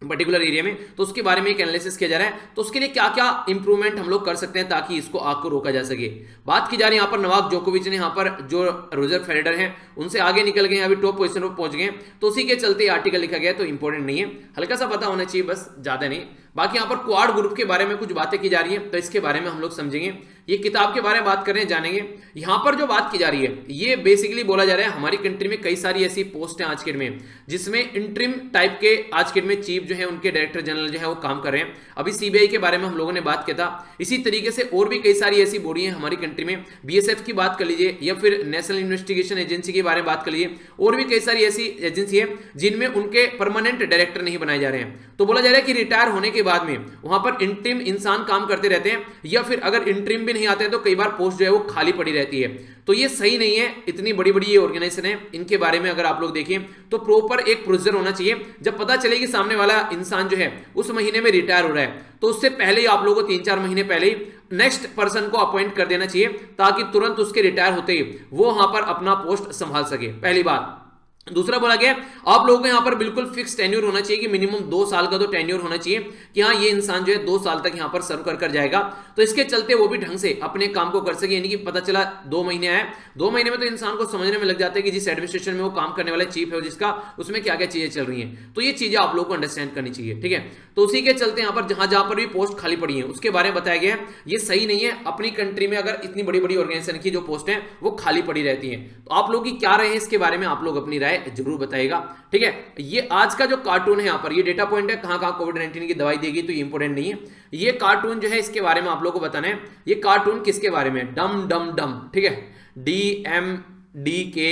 पर्टिकुलर एरिया में, तो उसके बारे में एक एनालिसिस किया जा रहा है। तो उसके लिए क्या क्या इंप्रूवमेंट हम लोग कर सकते हैं ताकि इसको आग को रोका जा सके। बात की जा रही है यहाँ पर नवाक जोकोविच ने यहाँ पर जो रोजर फेडरर हैं उनसे आगे निकल गए, अभी टॉप पोजीशन पर पहुंच गए, तो उसी के चलते आर्टिकल लिखा गया, तो इंपॉर्टेंट नहीं है, हल्का सा पता होना चाहिए बस, ज्यादा नहीं। बाकी यहाँ पर क्वाड ग्रुप के बारे में कुछ बातें की जा रही है, तो इसके बारे में हम लोग समझेंगे, ये किताब के बारे में बात कर रहे हैं, जानेंगे। यहाँ पर जो बात की जा रही है ये बेसिकली बोला जा रहा है हमारी कंट्री में कई सारी ऐसी पोस्ट हैं आज के में जिसमें इंटरिम टाइप के आज के में चीफ जो है उनके डायरेक्टर जनरल जो है वो काम कर रहे हैं। अभी सीबीआई के बारे में हम लोगों ने बात किया था, इसी तरीके से और भी कई सारी ऐसी बॉडी है हमारी कंट्री में, बीएसएफ की बात कर लीजिए या फिर नेशनल इन्वेस्टिगेशन एजेंसी के बारे में बात कर लीजिए, और भी कई सारी ऐसी एजेंसी है जिनमें उनके परमानेंट डायरेक्टर नहीं बनाए जा रहे हैं। तो बोला जा रहा है कि रिटायर होने के बाद में वहां पर इंटरिम इंसान काम करते रहते हैं, या फिर अगर इंटरिम भी नहीं आते हैं तो कई बार पोस्ट जो है वो खाली पड़ी रहती है। तो ये सही नहीं है, इतनी बड़ी बड़ी ये ऑर्गेनाइजेशन है, इनके बारे में अगर आप लोग देखें तो प्रॉपर एक प्रोसीजर होना चाहिए। जब पता चले कि सामने वाला इंसान जो है उस महीने में रिटायर हो रहा है, तो उससे पहले ही आप लोगों को 3-4 महीने पहले ही नेक्स्ट पर्सन को अपॉइंट कर देना चाहिए, ताकि तुरंत उसके रिटायर होते ही वो वहां पर अपना पोस्ट संभाल सके। पहली बात। दूसरा बोला गया आप लोगों को यहां पर बिल्कुल फिक्स टेन्योर होना चाहिए कि मिनिमम 2 साल का तो टेन्योर होना चाहिए कि हाँ ये इंसान जो है 2 साल तक यहां पर सर्व कर जाएगा, तो इसके चलते वो भी ढंग से अपने काम को कर सके। यानी कि पता चला 2 महीने आए, 2 महीने में तो इंसान को समझने में लग जाता है कि जिस एडमिनिस्ट्रेशन में वो काम करने वाला चीफ है जिसका, उसमें क्या क्या चीजें चल रही हैं। तो ये चीजें आप लोगों को अंडरस्टैंड करनी चाहिए, ठीक है। तो उसी के चलते यहाँ पर जहां जहां पर भी पोस्ट खाली पड़ी है उसके बारे में बताया गया है। ये सही नहीं है, अपनी कंट्री में अगर इतनी बड़ी बड़ी ऑर्गेनाइजेशन की जो पोस्ट है वो खाली पड़ी रहती है। तो आप लोग की क्या राय है इसके बारे में आप लोग अपनी राय जरूर बताइएगा, ठीक है। ये आज का जो कार्टून है यहाँ पर ये डेटा पॉइंट है कहां कहां कोविड-19 की दवाई देगी, तो ये इंपोर्टेंट नहीं है। ये कार्टून जो है इसके बारे में आप लोगों को बताना है। ये कार्टून किसके बारे में? डम डम डम, ठीक है, DMDK,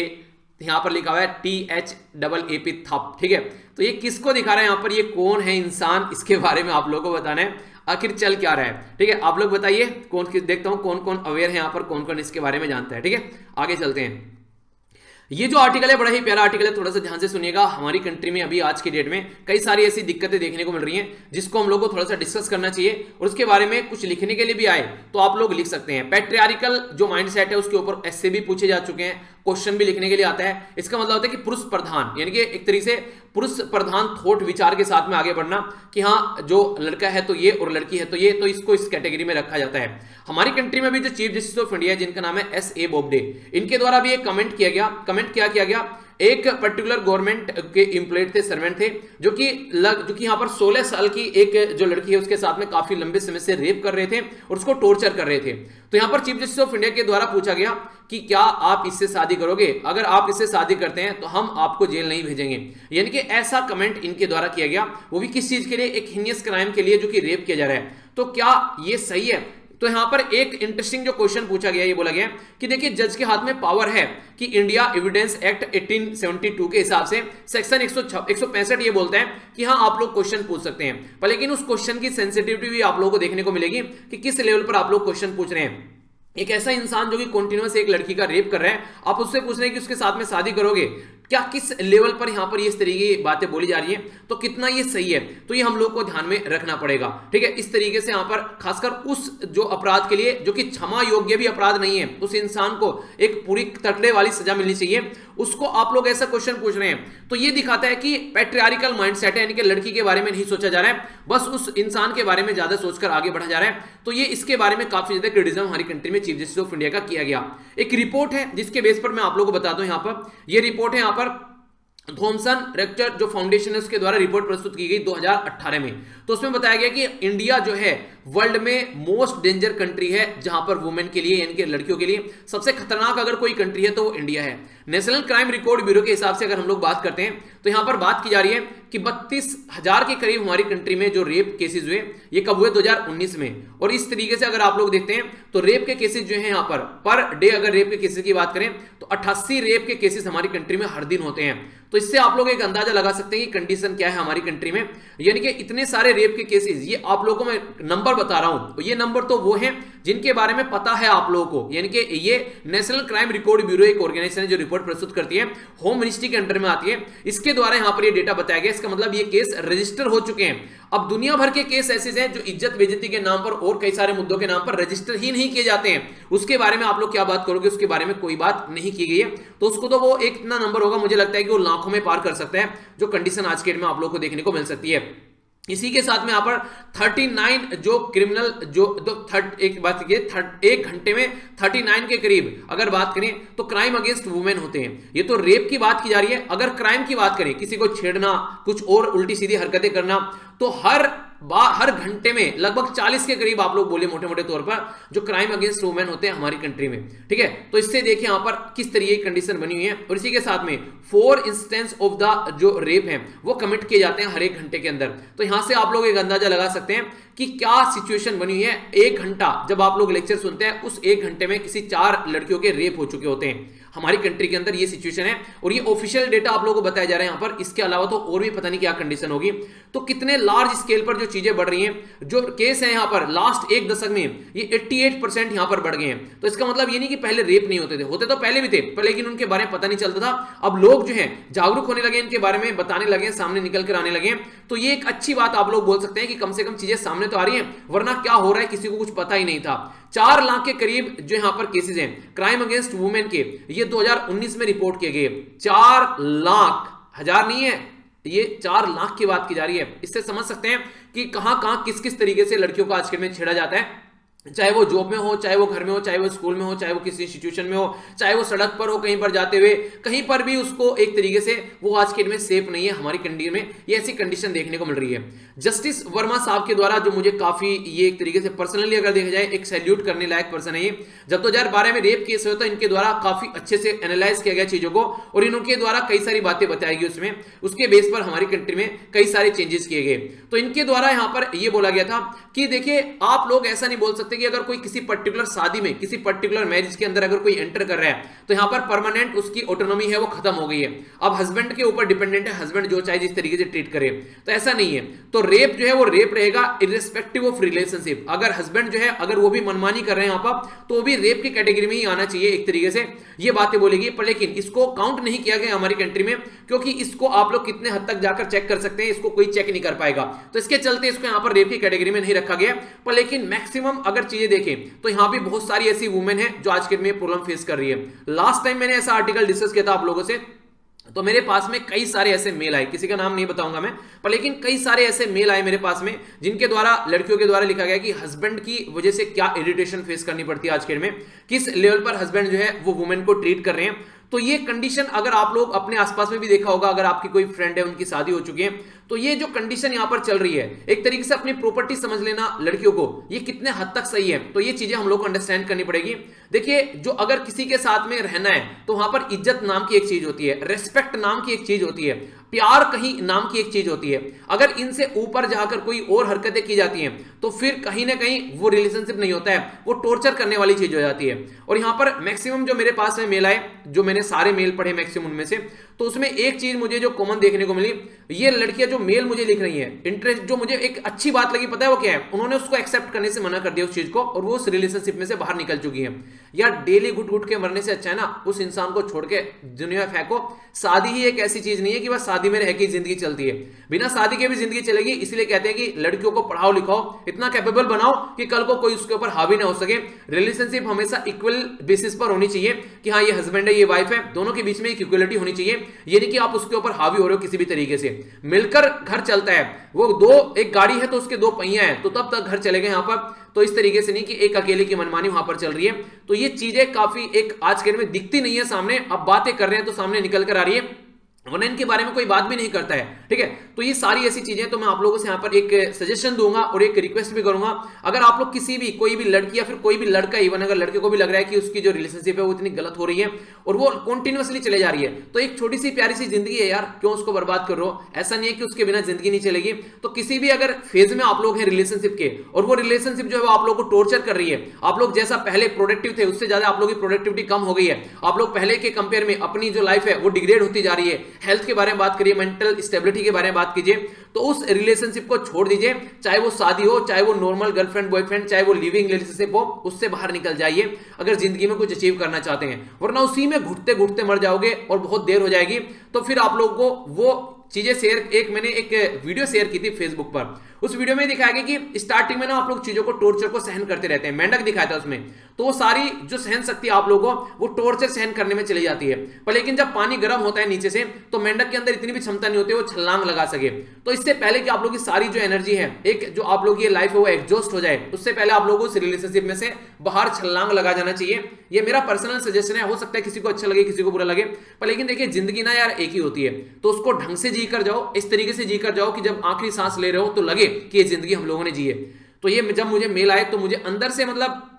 यहां पर लिखा हुआ है THAAP थप, ठीक है। तो ये किसको दिखा रहा है यहाँ पर, ये कौन है इंसान, इसके बारे में आप लोगों को बताना है आखिर चल क्या रहा है, ठीक है। आप लोग बताइए कौन, देखता हूं कौन कौन अवेयर है यहाँ पर, कौन कौन इसके बारे में जानता है, ठीक है। आगे चलते हैं। ये जो आर्टिकल है बड़ा ही प्यारा आर्टिकल है, थोड़ा सा ध्यान से सुनिएगा। हमारी कंट्री में अभी आज की डेट में कई सारी ऐसी दिक्कतें देखने को मिल रही हैं जिसको हम लोग को थोड़ा सा डिस्कस करना चाहिए, और उसके बारे में कुछ लिखने के लिए भी आए तो आप लोग लिख सकते हैं। पैट्रियार्कल जो माइंडसेट है उसके ऊपर ऐसे भी पूछे जा चुके हैं, क्वेश्चन भी लिखने के लिए आता है। इसका मतलब होता है कि पुरुष प्रधान, यानी कि एक तरीके से पुरुष प्रधान थॉट विचार के साथ में आगे बढ़ना कि हाँ जो लड़का है तो ये और लड़की है तो ये, तो इसको इस कैटेगरी में रखा जाता है। हमारी कंट्री में भी जो चीफ जस्टिस ऑफ इंडिया जिनका नाम है S.A. बोबडे, इनके द्वारा भी एक कमेंट किया गया। कमेंट क्या किया गया, एक पर्टिकुलर गवर्नमेंट के एम्प्लॉय थे, सर्वेंट थे, जो कि यहां पर 16 साल की एक जो लड़की है उसके साथ में काफी लंबे समय से रेप कर रहे थे और उसको टॉर्चर कर रहे थे। तो यहां पर चीफ जस्टिस ऑफ इंडिया के द्वारा पूछा गया कि क्या आप इससे शादी करोगे? अगर आप इससे शादी करते हैं तो हम आपको जेल नहीं भेजेंगे। यानी कि ऐसा कमेंट इनके द्वारा किया गया, वो भी किस चीज के लिए? एक हीनियस क्राइम के लिए जो कि रेप किया जा रहा है। तो क्या ये सही है? तो यहां पर एक इंटरेस्टिंग जो क्वेश्चन पूछा गया, ये बोला गया कि देखिए जज के हाथ में पावर है कि इंडिया एविडेंस एक्ट 1872 के हिसाब से सेक्शन 165 ये बोलता है कि हाँ आप लोग क्वेश्चन पूछ सकते हैं, पर लेकिन उस क्वेश्चन की सेंसिटिविटी भी आप लोगों को देखने को मिलेगी कि किस लेवल पर आप लोग क्वेश्चन पूछ रहे हैं। एक ऐसा इंसान जो कि कंटिन्यूअस एक लड़की का रेप कर रहा है, आप उससे पूछ रहे हैं कि उसके साथ में शादी करोगे, क्या किस लेवल पर यहां पर इस तरीके की बातें बोली जा रही हैं, तो कितना ये सही है, तो ये हम लोग को ध्यान में रखना पड़ेगा, ठीक है। इस तरीके से यहां पर खासकर उस जो अपराध के लिए जो कि क्षमा योग्य भी अपराध नहीं है, उस इंसान को एक पूरी तकड़े वाली सजा मिलनी चाहिए, उसको आप लोग ऐसा क्वेश्चन पूछ रहे हैं। तो ये दिखाता है कि पैट्रियार्कल माइंडसेट है, यानी कि लड़की के बारे में नहीं सोचा जा रहा है, बस उस इंसान के बारे में ज्यादा सोचकर आगे बढ़ा जा रहा है। तो ये इसके बारे में काफी ज्यादा क्रिटिसिज्म हमारी कंट्री में चीफ जस्टिस ऑफ इंडिया का किया गया। एक रिपोर्ट है जिसके बेस पर मैं आप लोगों को बताता हूं, यहां पर ये रिपोर्ट है, यहां पर थॉमसन रेक्टर जो फाउंडेशन है उसके द्वारा रिपोर्ट प्रस्तुत की गई 2018 में। तो उसमें बताया गया कि इंडिया जो है वर्ल्ड में मोस्ट डेंजर कंट्री है जहां पर वुमेन के लिए यानी कि लड़कियों के लिए सबसे खतरनाक अगर कोई कंट्री है तो वो इंडिया है। नेशनल क्राइम रिकॉर्ड ब्यूरो के हिसाब से अगर हम लोग बात करते हैं तो यहां पर बात की जा रही है कि 32,000 के करीब हमारी कंट्री में जो रेप केसेस हुए, ये कब हुए? 2019 में। और इस तरीके से अगर आप लोग देखते हैं तो रेप के केसेस जो है यहाँ पर डे अगर रेप के केसेस की बात करें तो 88 रेप के केसेस हमारी कंट्री में हर दिन होते हैं। तो इससे आप लोग एक अंदाजा लगा सकते हैं कि कंडीशन क्या है हमारी कंट्री में, यानी कि इतने सारे रेप के केसेस। ये आप लोगों को मैं नंबर बता रहा हूं, ये नंबर तो वो हैं जिनके बारे में पता है आप लोगों को, यानी कि ये नेशनल क्राइम रिकॉर्ड ब्यूरो एक ऑर्गेनाइजेशन है जो रिपोर्ट प्रस्तुत करती है, होम मिनिस्ट्री के अंडर में आती है। इसके द्वारा यहां पर ये डेटा बताया गया, इसका मतलब ये केस रजिस्टर हो चुके हैं। अब दुनिया भर के केस ऐसे हैं जो इज्जत बेइज्जती के नाम पर और कई सारे मुद्दों के नाम पर रजिस्टर ही नहीं किए जाते हैं। उसके बारे में आप लोग क्या बात करोगे? उसके बारे में कोई बात नहीं की गई है, तो उसको तो वो एक इतना नंबर होगा, मुझे लगता है कि वो लाखों में पार कर सकता है, जो कंडीशन आज के डेट में आप लोग को देखने को मिल सकती है। इसी के साथ में यहां पर 39 जो क्रिमिनल जो एक बात एक घंटे में 39 के करीब अगर बात करें तो क्राइम अगेंस्ट वुमेन होते हैं। ये तो रेप की बात की जा रही है। अगर क्राइम की बात करें, किसी को छेड़ना, कुछ और उल्टी सीधी हरकतें करना, तो हर घंटे में लगभग 40 के करीब आप लोग बोले मोटे मोटे तौर पर जो क्राइम अगेंस्ट वुमेन होते हैं हमारी कंट्री में, ठीक है। तो इससे देखिए यहां पर किस तरीके की कंडीशन बनी हुई है। और इसी के साथ में 4 इंस्टेंस ऑफ द जो रेप है वो कमिट किए जाते हैं हर एक घंटे के अंदर। तो यहां से आप लोग एक अंदाजा लगा सकते हैं कि क्या सिचुएशन बनी हुई है। एक घंटा जब आप लोग लेक्चर सुनते हैं, उस एक घंटे में किसी 4 लड़कियों के रेप हो चुके होते हैं हमारी कंट्री के अंदर। ये सिचुएशन है और ये ऑफिशियल डेटा आप लोगों को बताया जा रहा है यहां पर। इसके अलावा तो और भी पता नहीं क्या कंडीशन होगी। तो कितने लार्ज स्केल पर जो चीजें बढ़ रही हैं, जो केस है यहां पर लास्ट एक दशक में ये 88% यहां पर बढ़ गए हैं। तो इसका मतलब ये नहीं कि पहले रेप नहीं होते थे, होते तो पहले भी थे, पर लेकिन उनके बारे में पता नहीं चलता था। अब लोग जो है जागरूक होने लगे, इनके बारे में बताने लगे, सामने निकल कर आने लगे। तो ये एक अच्छी बात आप लोग बोल सकते हैं कि कम से कम चीजें सामने तो आ रही हैं, वरना क्या हो रहा है किसी को कुछ पता ही नहीं था। 4 लाख के करीब जो यहां पर केसेस हैं क्राइम अगेंस्ट वुमेन के, ये ये 2019 में रिपोर्ट किए गए 4 लाख, हजार नहीं है, ये 4 लाख की बात की जा रही है। इससे समझ सकते हैं कि कहां कहां किस किस तरीके से लड़कियों को आज के में छेड़ा जाता है, चाहे वो जॉब में हो, चाहे वो घर में हो, चाहे वो स्कूल में हो, चाहे वो किसी इंस्टीट्यूशन में हो, चाहे वो सड़क पर हो, कहीं पर जाते हुए, कहीं पर भी उसको एक तरीके से वो आज के दिन में सेफ नहीं है। हमारी कंट्री में ये ऐसी कंडीशन देखने को मिल रही है। जस्टिस वर्मा साहब के द्वारा जो मुझे काफी ये एक तरीके से पर्सनली अगर देखा जाए एक सैल्यूट करने लायक पर्सन है ये। जब 2012 में रेप केस हुआ था, इनके द्वारा काफी अच्छे से एनालाइज किया गया चीजों को और इनके द्वारा कई सारी बातें बताई गई उसमें, उसके बेस पर हमारी कंट्री में कई सारे चेंजेस किए गए। तो इनके द्वारा यहां पर यह बोला गया था कि देखिए आप लोग ऐसा नहीं बोल सकते कि अगर कोई किसी पर्टिकुलर शादी में, किसी पर्टिकुलर मैरिज के अंदर अगर कोई एंटर कर रहा है तो यहां पर परमानेंट उसकी ऑटोनॉमी है वो खत्म हो गई है, अब हस्बैंड के ऊपर डिपेंडेंट है, हस्बैंड जो चाहे जिस तरीके से ट्रीट करे। तो ऐसा नहीं है। तो रेप जो है वो रेप रहेगा इररिस्पेक्टिव ऑफ रिलेशनशिप। अगर हस्बैंड जो है अगर वो भी मनमानी कर रहे हैं यहां पर तो भी रेप की कैटेगरी में ही आना चाहिए एक तरीके से, ये बातें बोलेगी। पर लेकिन इसको काउंट नहीं किया गया हमारी कंट्री में, क्योंकि इसको आप लोग कितने हद तक जाकर चेक कर सकते हैं, इसको कोई चेक नहीं कर पाएगा। तो इसके चलते इसको यहां पर रेप की कैटेगरी में नहीं रखा गया। पर लेकिन मैक्सिमम अगर चीजें देखें तो यहां भी बहुत सारी ऐसी वुमेन है जो आज के दिन में प्रॉब्लम फेस कर रही है। लास्ट टाइम मैंने ऐसा आर्टिकल डिस्कस किया था आप लोगों से, तो मेरे पास में कई सारे ऐसे मेल आए, किसी का नाम नहीं बताऊंगा मैं, पर लेकिन कई सारे ऐसे मेल आए मेरे पास में जिनके द्वारा लड़कियों के द्वारा लिखा गया कि हस्बैंड की वजह से क्या इरिटेशन फेस करनी पड़ती है आज के दिन में, किस लेवल पर हस्बैंड जो है वो वुमेन को ट्रीट कर रहे हैं। तो ये कंडीशन अगर आप लोग अपने आसपास में भी देखा होगा, अगर आपकी कोई फ्रेंड है उनकी शादी हो चुकी है, तो ये जो कंडीशन यहां पर चल रही है, एक तरीके से अपनी प्रॉपर्टी समझ लेना लड़कियों को, ये कितने हद तक सही है। तो ये चीजें हम लोग को अंडरस्टैंड करनी पड़ेगी। देखिए जो अगर किसी के साथ में रहना है तो वहां पर इज्जत नाम की एक चीज होती है, रेस्पेक्ट नाम की एक चीज होती है, प्यार कहीं नाम की एक चीज होती है। अगर इनसे ऊपर जाकर कोई और हरकतें की जाती हैं तो फिर कहीं ना कहीं वो रिलेशनशिप नहीं होता है, वो टॉर्चर करने वाली चीज हो जाती है। और यहां पर मैक्सिमम जो मेरे पास में मेल आए, जो मैंने सारे मेल पढ़े मैक्सिमम उनमें से, तो उसमें एक चीज मुझे जो कॉमन देखने को मिली, ये लड़कियां जो मेल मुझे लिख रही हैं, इंटरेस्ट जो मुझे एक अच्छी बात लगी, पता है वो क्या है, उन्होंने उसको एक्सेप्ट करने से मना कर दिया उस चीज को, और वो उस रिलेशनशिप में से बाहर निकल चुकी है। यार डेली घुट घुट के मरने से अच्छा है ना उस इंसान को छोड़ के दुनिया में फेंको। शादी ही एक ऐसी चीज नहीं है कि बस शादी में रह के जिंदगी चलती है, बिना शादी के भी जिंदगी चलेगी। इसलिए कहते हैं कि लड़कियों को पढ़ाओ लिखाओ, इतना कैपेबल बनाओ कि कल को कोई उसके ऊपर हावी ना हो सके। रिलेशनशिप हमेशा इक्वल बेसिस पर होनी चाहिए कि हाँ ये हस्बैंड है ये वाइफ है, दोनों के बीच में एक इक्वलिटी होनी चाहिए। ये नहीं कि आप उसके ऊपर हावी हो रहे हो किसी भी तरीके से। मिलकर घर चलता है, वो दो, एक गाड़ी है तो उसके दो पहिया है, तो तब तक घर चलेगा यहाँ पर। तो इस तरीके से नहीं कि एक अकेले की मनमानी वहां पर चल रही है। तो ये चीजें काफी एक आज के दिन में दिखती नहीं है सामने, अब बातें कर रहे हैं तो सामने निकल कर आ रही है, वरना इनके बारे में कोई बात भी नहीं करता है। ठीक है, तो ये सारी ऐसी चीजें, तो मैं आप लोगों से यहाँ पर एक सजेशन दूंगा और एक रिक्वेस्ट भी करूंगा, अगर आप लोग किसी भी, कोई भी लड़की या फिर कोई भी लड़का, इवन अगर लड़के को भी लग रहा है कि उसकी जो रिलेशनशिप है वो इतनी गलत हो रही है और वो कंटिन्यूअसली चले जा रही है, तो एक छोटी सी प्यारी सी जिंदगी है यार, क्यों उसको बर्बाद कर रहे हो? ऐसा नहीं है कि उसके बिना जिंदगी नहीं चलेगी। तो किसी भी अगर फेज में आप लोग हैं रिलेशनशिप के, और वो रिलेशनशिप जो है वो आप लोग को टॉर्चर कर रही है, आप लोग जैसा पहले प्रोडक्टिव थे उससे ज्यादा आप लोग की प्रोडक्टिविटी कम हो गई है, आप लोग पहले के कंपेयर में अपनी जो लाइफ है वो डिग्रेड होती जा रही है, हेल्थ के बारे में करिए, मेंटल स्टेबिलिटी के बारे में बात कीजिए, तो उस रिलेशनशिप को छोड़ दीजिए। चाहे वो शादी हो, चाहे वो नॉर्मल गर्लफ्रेंड बॉयफ्रेंड, चाहे वो लिविंग रिलेशनशिप हो, उससे बाहर निकल जाइए अगर जिंदगी में कुछ अचीव करना चाहते हैं, वरना उसी में घुटते घुटते मर जाओगे और बहुत देर हो जाएगी। तो फिर आप लोग को वो चीजें शेयर, मैंने एक वीडियो शेयर की थी फेसबुक पर, उस वीडियो में दिखाया गया कि स्टार्टिंग में ना आप लोग चीजों को, टॉर्चर को सहन करते रहते हैं, मेंढक दिखाया था उसमें, तो वो सारी जो सहन शक्ति आप लोगों को वो टॉर्चर सहन करने में चली जाती है। पर लेकिन जब पानी गर्म होता है नीचे से, तो मेंढक के अंदर इतनी भी क्षमता नहीं होती वो छलांग लगा सके। तो इससे पहले कि आप लोग की सारी जो एनर्जी है, एक जो आप लोग की लाइफ है वो एग्जॉस्ट हो जाए, उससे पहले आप लोगों को उस रिलेशनशिप में से बाहर छलांग लगा जाना चाहिए। ये मेरा पर्सनल सजेशन है, हो सकता है किसी को अच्छा लगे किसी को बुरा लगे, पर लेकिन देखिए जिंदगी ना यार एक ही होती है, तो उसको ढंग से जी कर जाओ, इस तरीके से जी कर जाओ कि जब आखिरी सांस ले रहे हो तो लगे कि ये जिंदगी हम लोगों ने जी है। तो ये जब मुझे मेल आए तो मुझे अंदर से मतलब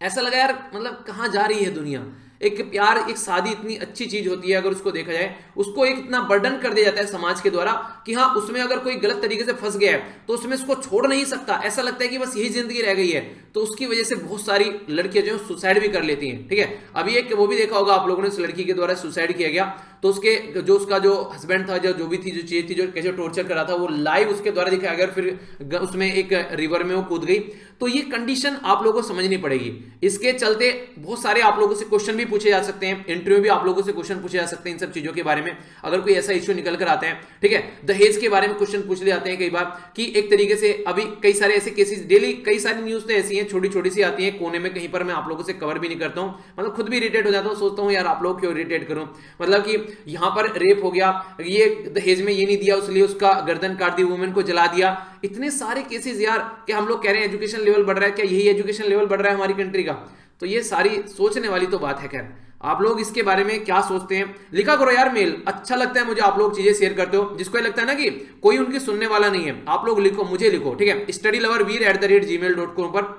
ऐसा लगा यार, मतलब कहां जा रही है दुनिया। एक प्यार, एक शादी इतनी अच्छी चीज होती है, अगर उसको देखा जाए, उसको एक इतना बर्डन कर दिया जाता है समाज के द्वारा कि हाँ उसमें अगर कोई गलत तरीके से फंस गया है तो उसमें उसको छोड़ नहीं सकता, ऐसा लगता है कि बस यही जिंदगी रह गई है। तो उसकी वजह से बहुत सारी लड़कियां जो है सुसाइड भी कर लेती हैं। ठीक है, अभी एक वो भी देखा होगा आप लोगों ने, उस लड़की के द्वारा सुसाइड किया गया, तो उसके जो उसका जो हस्बैंड था, जो भी थी, जो चीज थी, जो कैसे टॉर्चर करा था, वो लाइव उसके द्वारा दिखाया गया, फिर उसमें एक रिवर में वो कूद गई। तो ये कंडीशन आप लोगों को समझनी पड़ेगी। इसके चलते बहुत सारे आप लोगों से क्वेश्चन भी पूछे जा सकते हैं, इंटरव्यू भी आप लोगों से क्वेश्चन पूछे जा सकते हैं इन सब चीजों के बारे में, अगर कोई ऐसा इश्यू निकल कर आता है। ठीक है, दहेज के बारे में क्वेश्चन पूछ ले जाते हैं कई बार, कि एक तरीके से अभी कई सारे ऐसे केसेस, डेली कई सारी न्यूज तो ऐसी हैं हैं, छोटी छोटी सी आती हैं कोने में कहीं पर, मैं आप लोगों से कवर भी नहीं करता हूं, मतलब खुद भी इरिटेट हो जाता हूं, सोचता हूं यार आप लोग क्यों इरिटेट करूं, मतलब कि यहां पर रेप हो गया, ये दहेज में ये नहीं दिया इसलिए उसका गर्दन काट दी, वुमेन को जला दिया, इतने सारे केसेस यार। कि हम लोग कह रहे हैं एजुकेशन लेवल बढ़ रहा है, क्या यही एजुकेशन लेवल बढ़ रहा है हमारी कंट्री का? तो ये सारी सोचने वाली तो बात है। खैर आप लोग इसके बारे में क्या सोचते हैं लिखा करो यार मेल, अच्छा लगता है मुझे आप लोग चीजें शेयर करते हो। जिसको ये लगता है ना कि कोई उनकी सुनने वाला नहीं है, आप लोग लिखो, मुझे लिखो, ठीक है, studyloverveer@gmail.com पर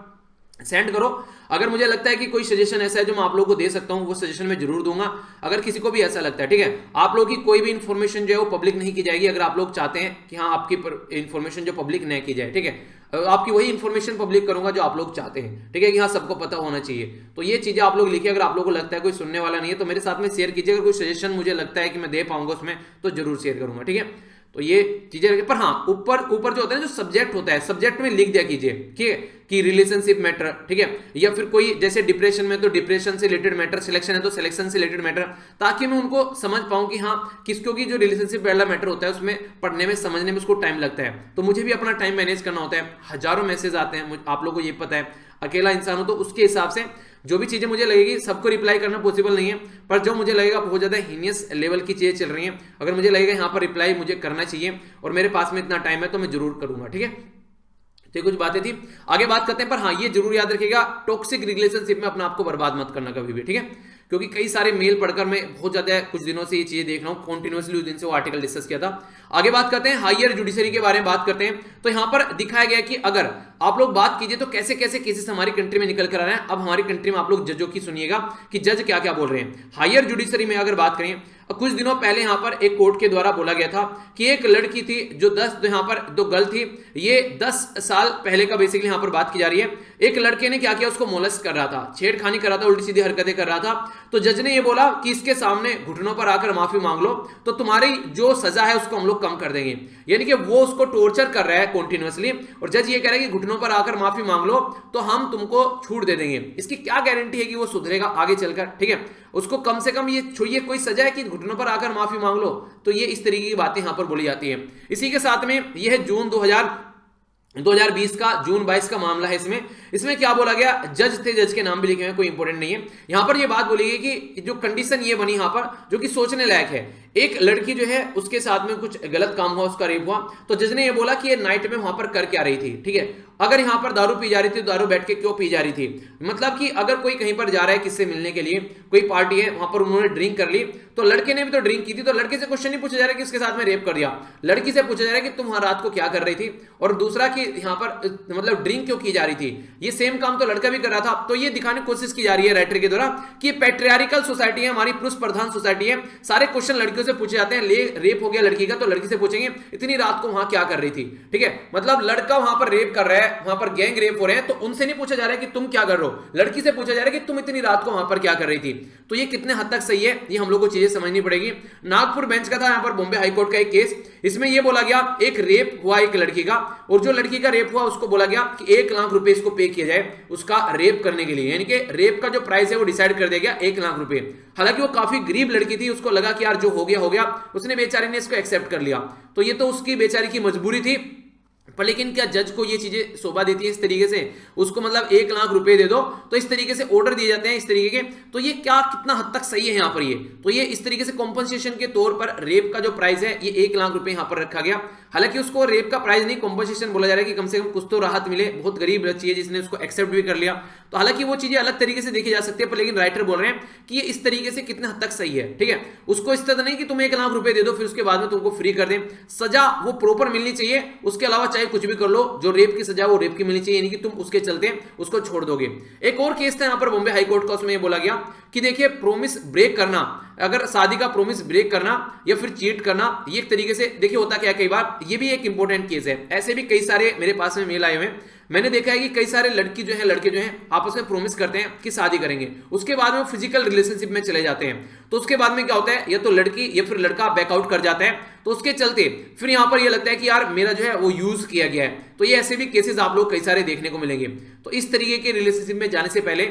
सेंड करो। अगर मुझे लगता है कि कोई सजेशन ऐसा है जो मैं आप लोगों को दे सकता हूं, वो सजेशन मैं जरूर दूंगा। अगर किसी को भी ऐसा लगता है, ठीक है, आप लोगों की कोई भी इंफॉर्मेशन जो है वो पब्लिक नहीं की जाएगी। अगर आप लोग चाहते हैं कि हाँ आपकी इंफॉर्मेशन जो पब्लिक नहीं की जाए, ठीक है, आपकी वही इंफॉर्मेशन पब्लिक करूंगा जो आप लोग चाहते हैं, ठीक है, कि हाँ सबको पता होना चाहिए। तो ये चीजें आप लोग लिखिए। अगर आप लोगों को लगता है कोई सुनने वाला नहीं है तो मेरे साथ में शेयर कीजिए। अगर कोई सजेशन मुझे लगता है कि मैं दे पाऊंगा उसमें तो जरूर शेयर करूंगा, ठीक है। तो ये चीजें रखिए। पर हाँ ऊपर ऊपर जो होता है जो सब्जेक्ट होता है, सब्जेक्ट में लिख दिया कीजिए, ठीक है, कि रिलेशनशिप मैटर, ठीक है, या फिर कोई जैसे डिप्रेशन में तो डिप्रेशन से रिलेटेड मैटर, सिलेक्शन है तो सिलेक्शन से रिलेटेड मैटर, ताकि मैं उनको समझ पाऊं कि हाँ किसको की जो रिलेशनशिप वाला मैटर होता है उसमें पढ़ने में समझने में उसको टाइम लगता है। तो मुझे भी अपना टाइम मैनेज करना होता है, हजारों मैसेज आते हैं, आप लोगों को ये पता है, अकेला इंसान हो तो उसके हिसाब से जो भी चीजें मुझे लगेगी सबको रिप्लाई करना पॉसिबल नहीं है, पर जो मुझे लगेगा बहुत ज्यादा हीनियस लेवल की चीजें चल रही हैं, अगर मुझे लगेगा यहाँ पर रिप्लाई मुझे करना चाहिए और मेरे पास में इतना टाइम है तो मैं जरूर करूंगा, ठीक है। तो ये कुछ बातें थी, आगे बात करते हैं। पर हाँ ये जरूर याद रखिएगा, टॉक्सिक रिलेशनशिप में अपना आपको बर्बाद मत करना कभी भी, ठीक है, क्योंकि कई सारे मेल पढ़कर मैं बहुत ज्यादा कुछ दिनों से ये चीजें देख रहा हूँ, कॉन्टिन्यूसली उस दिन से वो आर्टिकल डिस्कस किया था। आगे बात करते हैं, हायर जुडिशरी के बारे में बात करते हैं। तो यहां पर दिखाया गया कि अगर आप लोग बात कीजिए तो कैसे कैसे केसेस हमारी कंट्री में निकल कर आ रहे हैं। अब हमारी कंट्री में आप लोग जजों की सुनिएगा कि जज क्या क्या बोल रहे हैं। हायर जुडिशरी में अगर बात करें, कुछ दिनों पहले यहां पर एक कोर्ट के द्वारा बोला गया था कि एक लड़की थी जो यहां पर दो गर्ल थी, ये 10 साल पहले का बेसिकली यहां पर बात की जा रही है। एक लड़के ने क्या किया, उसको मोलेस्ट कर रहा था, छेड़खानी कर रहा था, उल्टी सीधी हरकतें कर रहा था। तो जज ने ये बोला कि इसके सामने घुटनों पर आकर माफी मांग लो तो तुम्हारी जो सजा है उसको हम लोग कम कर देंगे। यानी कि वो उसको टॉर्चर कर रहा है कॉन्टिन्यूअसली और जज ये कह रहा है कि घुटनों पर आकर माफी मांग लो तो हम तुमको छूट दे देंगे। इसकी क्या गारंटी है कि वो सुधरेगा आगे चलकर, ठीक है, उसको कम से कम ये कोई सजा है कि घुटनों पर आकर माफी मांग लो। तो ये इस तरीके की बातें यहां पर बोली जाती है। इसी के साथ में यह है जून 2020 का, जून 22 का मामला है। इसमें क्या बोला गया, जज थे, जज के नाम भी लिखे हुए, कोई इंपॉर्टेंट नहीं है। यहां पर ये बात बोली गई कि जो कंडीशन ये बनी यहां पर जो कि सोचने लायक है, एक लड़की जो है उसके साथ में कुछ गलत काम हुआ, उसका रेप हुआ, तो जज ने ये बोला कि ये नाइट में वहां पर कर क्या रही थी, ठीक है, अगर यहां पर दारू पी जा रही थी तो दारू बैठ के क्यों पी जा रही थी। मतलब कि अगर कोई कहीं पर जा रहा है किससे मिलने के लिए, कोई पार्टी है वहां पर उन्होंने ड्रिंक कर ली, तो लड़के ने भी तो ड्रिंक की थी, तो लड़के से क्वेश्चन नहीं पूछा जा रहा है कि उसके साथ में रेप कर दिया, लड़की से पूछा जा रहा है कि तुम वहां रात को क्या कर रही थी, और दूसरा कि यहां पर मतलब ड्रिंक क्यों की जा रही थी। ये सेम काम तो लड़का भी कर रहा था। तो ये दिखाने की कोशिश की जा रही है राइटर के द्वारा कि पैट्रियार्कल सोसाइटी है हमारी, पुरुष प्रधान सोसाइटी है, सारे क्वेश्चन लड़कियों से पूछे जाते हैं। रेप हो गया लड़की का तो लड़की से पूछेंगे इतनी रात को वहां क्या कर रही थी, ठीक है, मतलब लड़का वहां पर रेप कर रहा है, वहां पर गैंग रेप हो रहे हैं, तो उनसे नहीं पूछा जा रहा है कि तुम क्या कर रहे हो, लड़की से पूछा जा रहा है कि तुम इतनी रात को वहां पर क्या कर रही थी। तो ये कितने हद तक सही है, ये हम लोग को चीजें समझनी पड़ेगी। नागपुर बेंच का था यहां पर बॉम्बे हाईकोर्ट का एक केस, इसमें यह बोला गया एक रेप हुआ एक लड़की का, और जो लड़की का रेप हुआ उसको बोला गया कि 1 लाख रुपए इसको पे किया जाए उसका रेप करने के लिए, यानी कि रेप का जो प्राइस है वो डिसाइड कर दिया गया 1 लाख रुपए। हालांकि वो काफी गरीब लड़की थी, उसको लगा कि यार जो हो गया, उसने बेचारी ने इसको एक्सेप्ट कर लिया। तो ये तो उसकी बेचारी की मजबूरी थी, पर लेकिन क्या जज को ये चीजें शोभा देती है इस तरीके से, उसको मतलब 1 लाख रुपए दे दो, तो इस तरीके से ऑर्डर दिए जाते हैं इस तरीके के। तो ये क्या कितना हद तक सही है यहाँ पर, ये तो ये इस तरीके से कॉम्पनसेशन के तौर पर रेप का जो प्राइस है ये 1 लाख रुपए यहाँ पर रखा गया। हालांकि उसको रेप का प्राइस नहीं, कॉम्पनसेशन बोला जा रहा है कि कम से कम कुछ तो राहत मिले, बहुत गरीब बच्ची है जिसने उसको एक्सेप्ट भी कर लिया। तो हालांकि वो चीजें अलग तरीके से देखी जा सकती है, पर लेकिन राइटर बोल रहे हैं कि ये इस तरीके से कितने हद तक सही है, ठीक है। उसको इस तरह नहीं कि तुम 1 लाख रुपए दे दो फिर उसके बाद में तुमको फ्री कर दें, सजा वो प्रॉपर मिलनी चाहिए। उसके अलावा चाहे कुछ भी कर लो, जो रेप की सजा वो रेप की मिलनी चाहिए, यानी कि तुम उसके चलते उसको छोड़ दोगे। एक और केस था यहां पर बॉम्बे हाई कोर्ट का, उसमें ये बोला गया कि देखिए प्रॉमिस ब्रेक करना, अगर शादी का प्रॉमिस ब्रेक करना या फिर चीट करना, ये एक तरीके से देखिए होता क्या है कई बार, ये भी एक इंपॉर्टेंट केस है। ऐसे भी कई सारे मेरे पास में मेल आए हुए हैं, मैंने देखा है कि कई सारे लड़के जो है आपस में प्रॉमिस करते हैं कि शादी करेंगे, उसके बाद में वो फिजिकल रिलेशनशिप में चले जाते हैं। तो उसके बाद में क्या होता है, या तो लड़की या फिर लड़का बैकआउट कर जाता है, तो उसके चलते फिर यहां पर ये लगता है कि यार मेरा जो है वो यूज किया गया है। तो ये ऐसे भी केसेस आप लोग कई सारे देखने को मिलेंगे। तो इस तरीके के रिलेशनशिप में जाने से पहले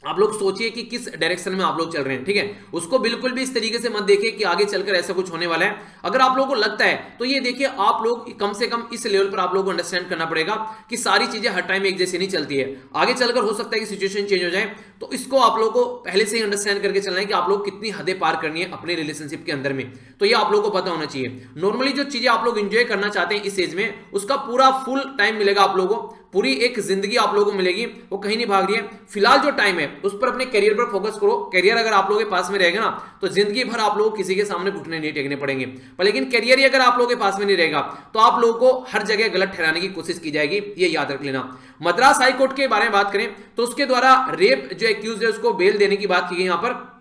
आप लोग सोचिए कि किस डायरेक्शन में आप लोग चल रहे हैं, ठीक है। उसको बिल्कुल भी इस तरीके से मत देखिए कि आगे चलकर ऐसा कुछ होने वाला है। अगर आप लोगों को लगता है तो ये देखिए, आप लोग कम से कम इस लेवल पर आप लोगों को अंडरस्टैंड करना पड़ेगा कि सारी चीजें हर टाइम एक जैसी नहीं चलती है। आगे चलकर हो सकता है कि सिचुएशन चेंज हो जाए, तो इसको आप लोगों को पहले से ही अंडरस्टैंड करके चलना है कि आप लोग कितनी हदें पार करनी है अपने रिलेशनशिप के अंदर में। तो ये आप लोगों को पता होना चाहिए। नॉर्मली जो चीजें आप लोग एंजॉय करना चाहते हैं इस एज में, उसका पूरा फुल टाइम मिलेगा आप लोगों को, पूरी एक जिंदगी आप लोगों को मिलेगी, वो कहीं नहीं भाग रही है। फिलहाल जो टाइम है उस पर अपने करियर पर फोकस करो। करियर अगर आप लोगों के पास में रहेगा ना, तो जिंदगी भर आप लोगों को किसी के सामने घुटने नहीं टेकने पड़ेंगे। पर लेकिन करियर ही अगर आप लोगों के पास में नहीं रहेगा, तो आप लोगों को हर जगह गलत ठहराने की कोशिश की जाएगी, ये याद रख लेना। मद्रास हाईकोर्ट के बारे में बात करें तो उसके द्वारा रेप जो एक्यूज है उसको बेल देने की बात की गई यहां पर,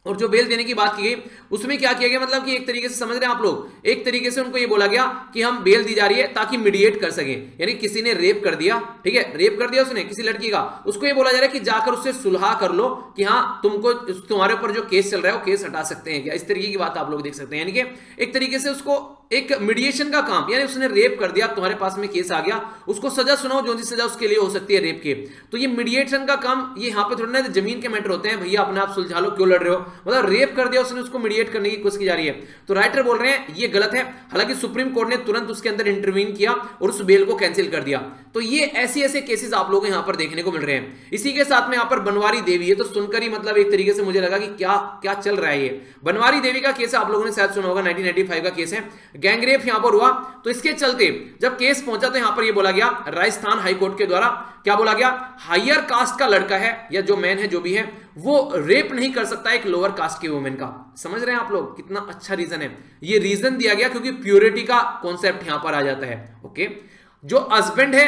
और जो बेल देने की बात की गई उसमें क्या किया गया, मतलब कि एक तरीके से समझ रहे हैं आप लोग, एक तरीके से उनको ये बोला गया कि हम बेल दी जा रही है ताकि मीडिएट कर सकें। यानी किसी ने रेप कर दिया, ठीक है, रेप कर दिया उसने किसी लड़की का, उसको ये बोला जा रहा है कि जाकर उससे सुलह कर लो कि हाँ तुमको, तुम्हारे ऊपर जो केस चल रहा है वो केस हटा सकते हैं क्या, इस तरीके की बात आप लोग देख सकते हैं। यानी कि एक तरीके से उसको एक मीडिएशन का काम, यानी उसने रेप कर दिया, तुम्हारे पास में केस आ गया, उसको सजा सुनाओ, जो सी सजा उसके लिए हो सकती है रेप के। तो ये मीडिएशन का काम, ये यहाँ पे थोड़ा ना जमीन के मैटर होते हैं, भैया अपने आप सुलझा लो, क्यों लड़ रहे हो, मतलब रेप कर दिया उसने, उसको मीडिएट करने की कोशिश की जा रही है। तो राइटर बोल रहे हैं ये गलत है। हालांकि सुप्रीम कोर्ट ने तुरंत उसके अंदर इंटरवीन किया और उस बेल को कैंसिल कर दिया। तो ये ऐसे ऐसे केसेस आप लोगों को यहाँ पर देखने को मिल रहे हैं। इसी के साथ में यहाँ पर बनवारी देवी है, तो सुनकर ही मतलब एक तरीके से मुझे लगा कि क्या क्या चल रहा है। ये बनवारी देवी का केस आप लोगों ने शायद सुना होगा, 1995 का केस है, गैंगरेप यहाँ पर हुआ। तो इसके चलते जब केस पहुंचा तो यहां पर ये बोला गया राजस्थान हाईकोर्ट के द्वारा, क्या बोला गया, हायर कास्ट का लड़का है या जो मैन है जो भी है, वो रेप नहीं कर सकता एक लोअर कास्ट की वुमेन का। समझ रहे हैं आप लोग कितना अच्छा रीजन है। ये रीजन दिया गया क्योंकि प्योरिटी का कॉन्सेप्ट यहां पर आ जाता है। ओके, जो हस्बैंड है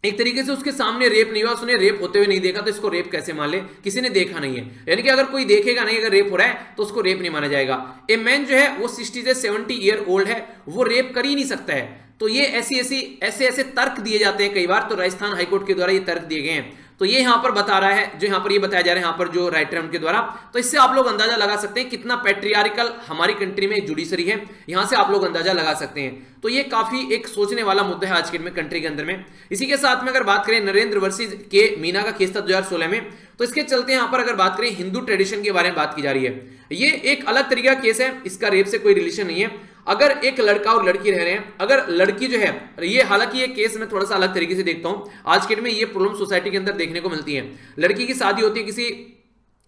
एक तरीके से उसके सामने रेप नहीं हुआ, उसने रेप होते हुए नहीं देखा, तो इसको रेप कैसे मान ले, किसी ने देखा नहीं है। यानी कि अगर कोई देखेगा नहीं, अगर रेप हो रहा है तो उसको रेप नहीं माना जाएगा। ए मैन जो है वो 60 से 70 ईयर ओल्ड है, वो रेप कर ही नहीं सकता है। तो ये ऐसे तर्क दिए जाते हैं कई बार, तो राजस्थान हाईकोर्ट के द्वारा ये तर्क दिए गए हैं। तो ये यहां पर बता रहा है, जो यहां पर ये बताया जा रहा है यहां पर जो राइटर है उनके द्वारा। तो इससे आप लोग अंदाजा लगा सकते हैं कितना पैट्रियार्कल हमारी कंट्री में जुडिशरी है, यहां से आप लोग अंदाजा लगा सकते हैं। तो ये काफी एक सोचने वाला मुद्दा है आज के कंट्री के अंदर में। इसी के साथ में अगर बात करें नरेंद्र वर्सेस के मीना का केस था 2016 में, तो इसके चलते यहां पर अगर बात करें हिंदू ट्रेडिशन के बारे में बात की जा रही है। ये एक अलग तरीके का केस है, इसका रेप से कोई रिलेशन नहीं है। अगर एक लड़का और लड़की रह रहे हैं, अगर लड़की जो है, ये हालांकि ये केस मैं थोड़ा सा अलग तरीके से देखता हूं, आज के डेट में ये प्रॉब्लम सोसाइटी के अंदर देखने को मिलती है। लड़की की शादी होती है, किसी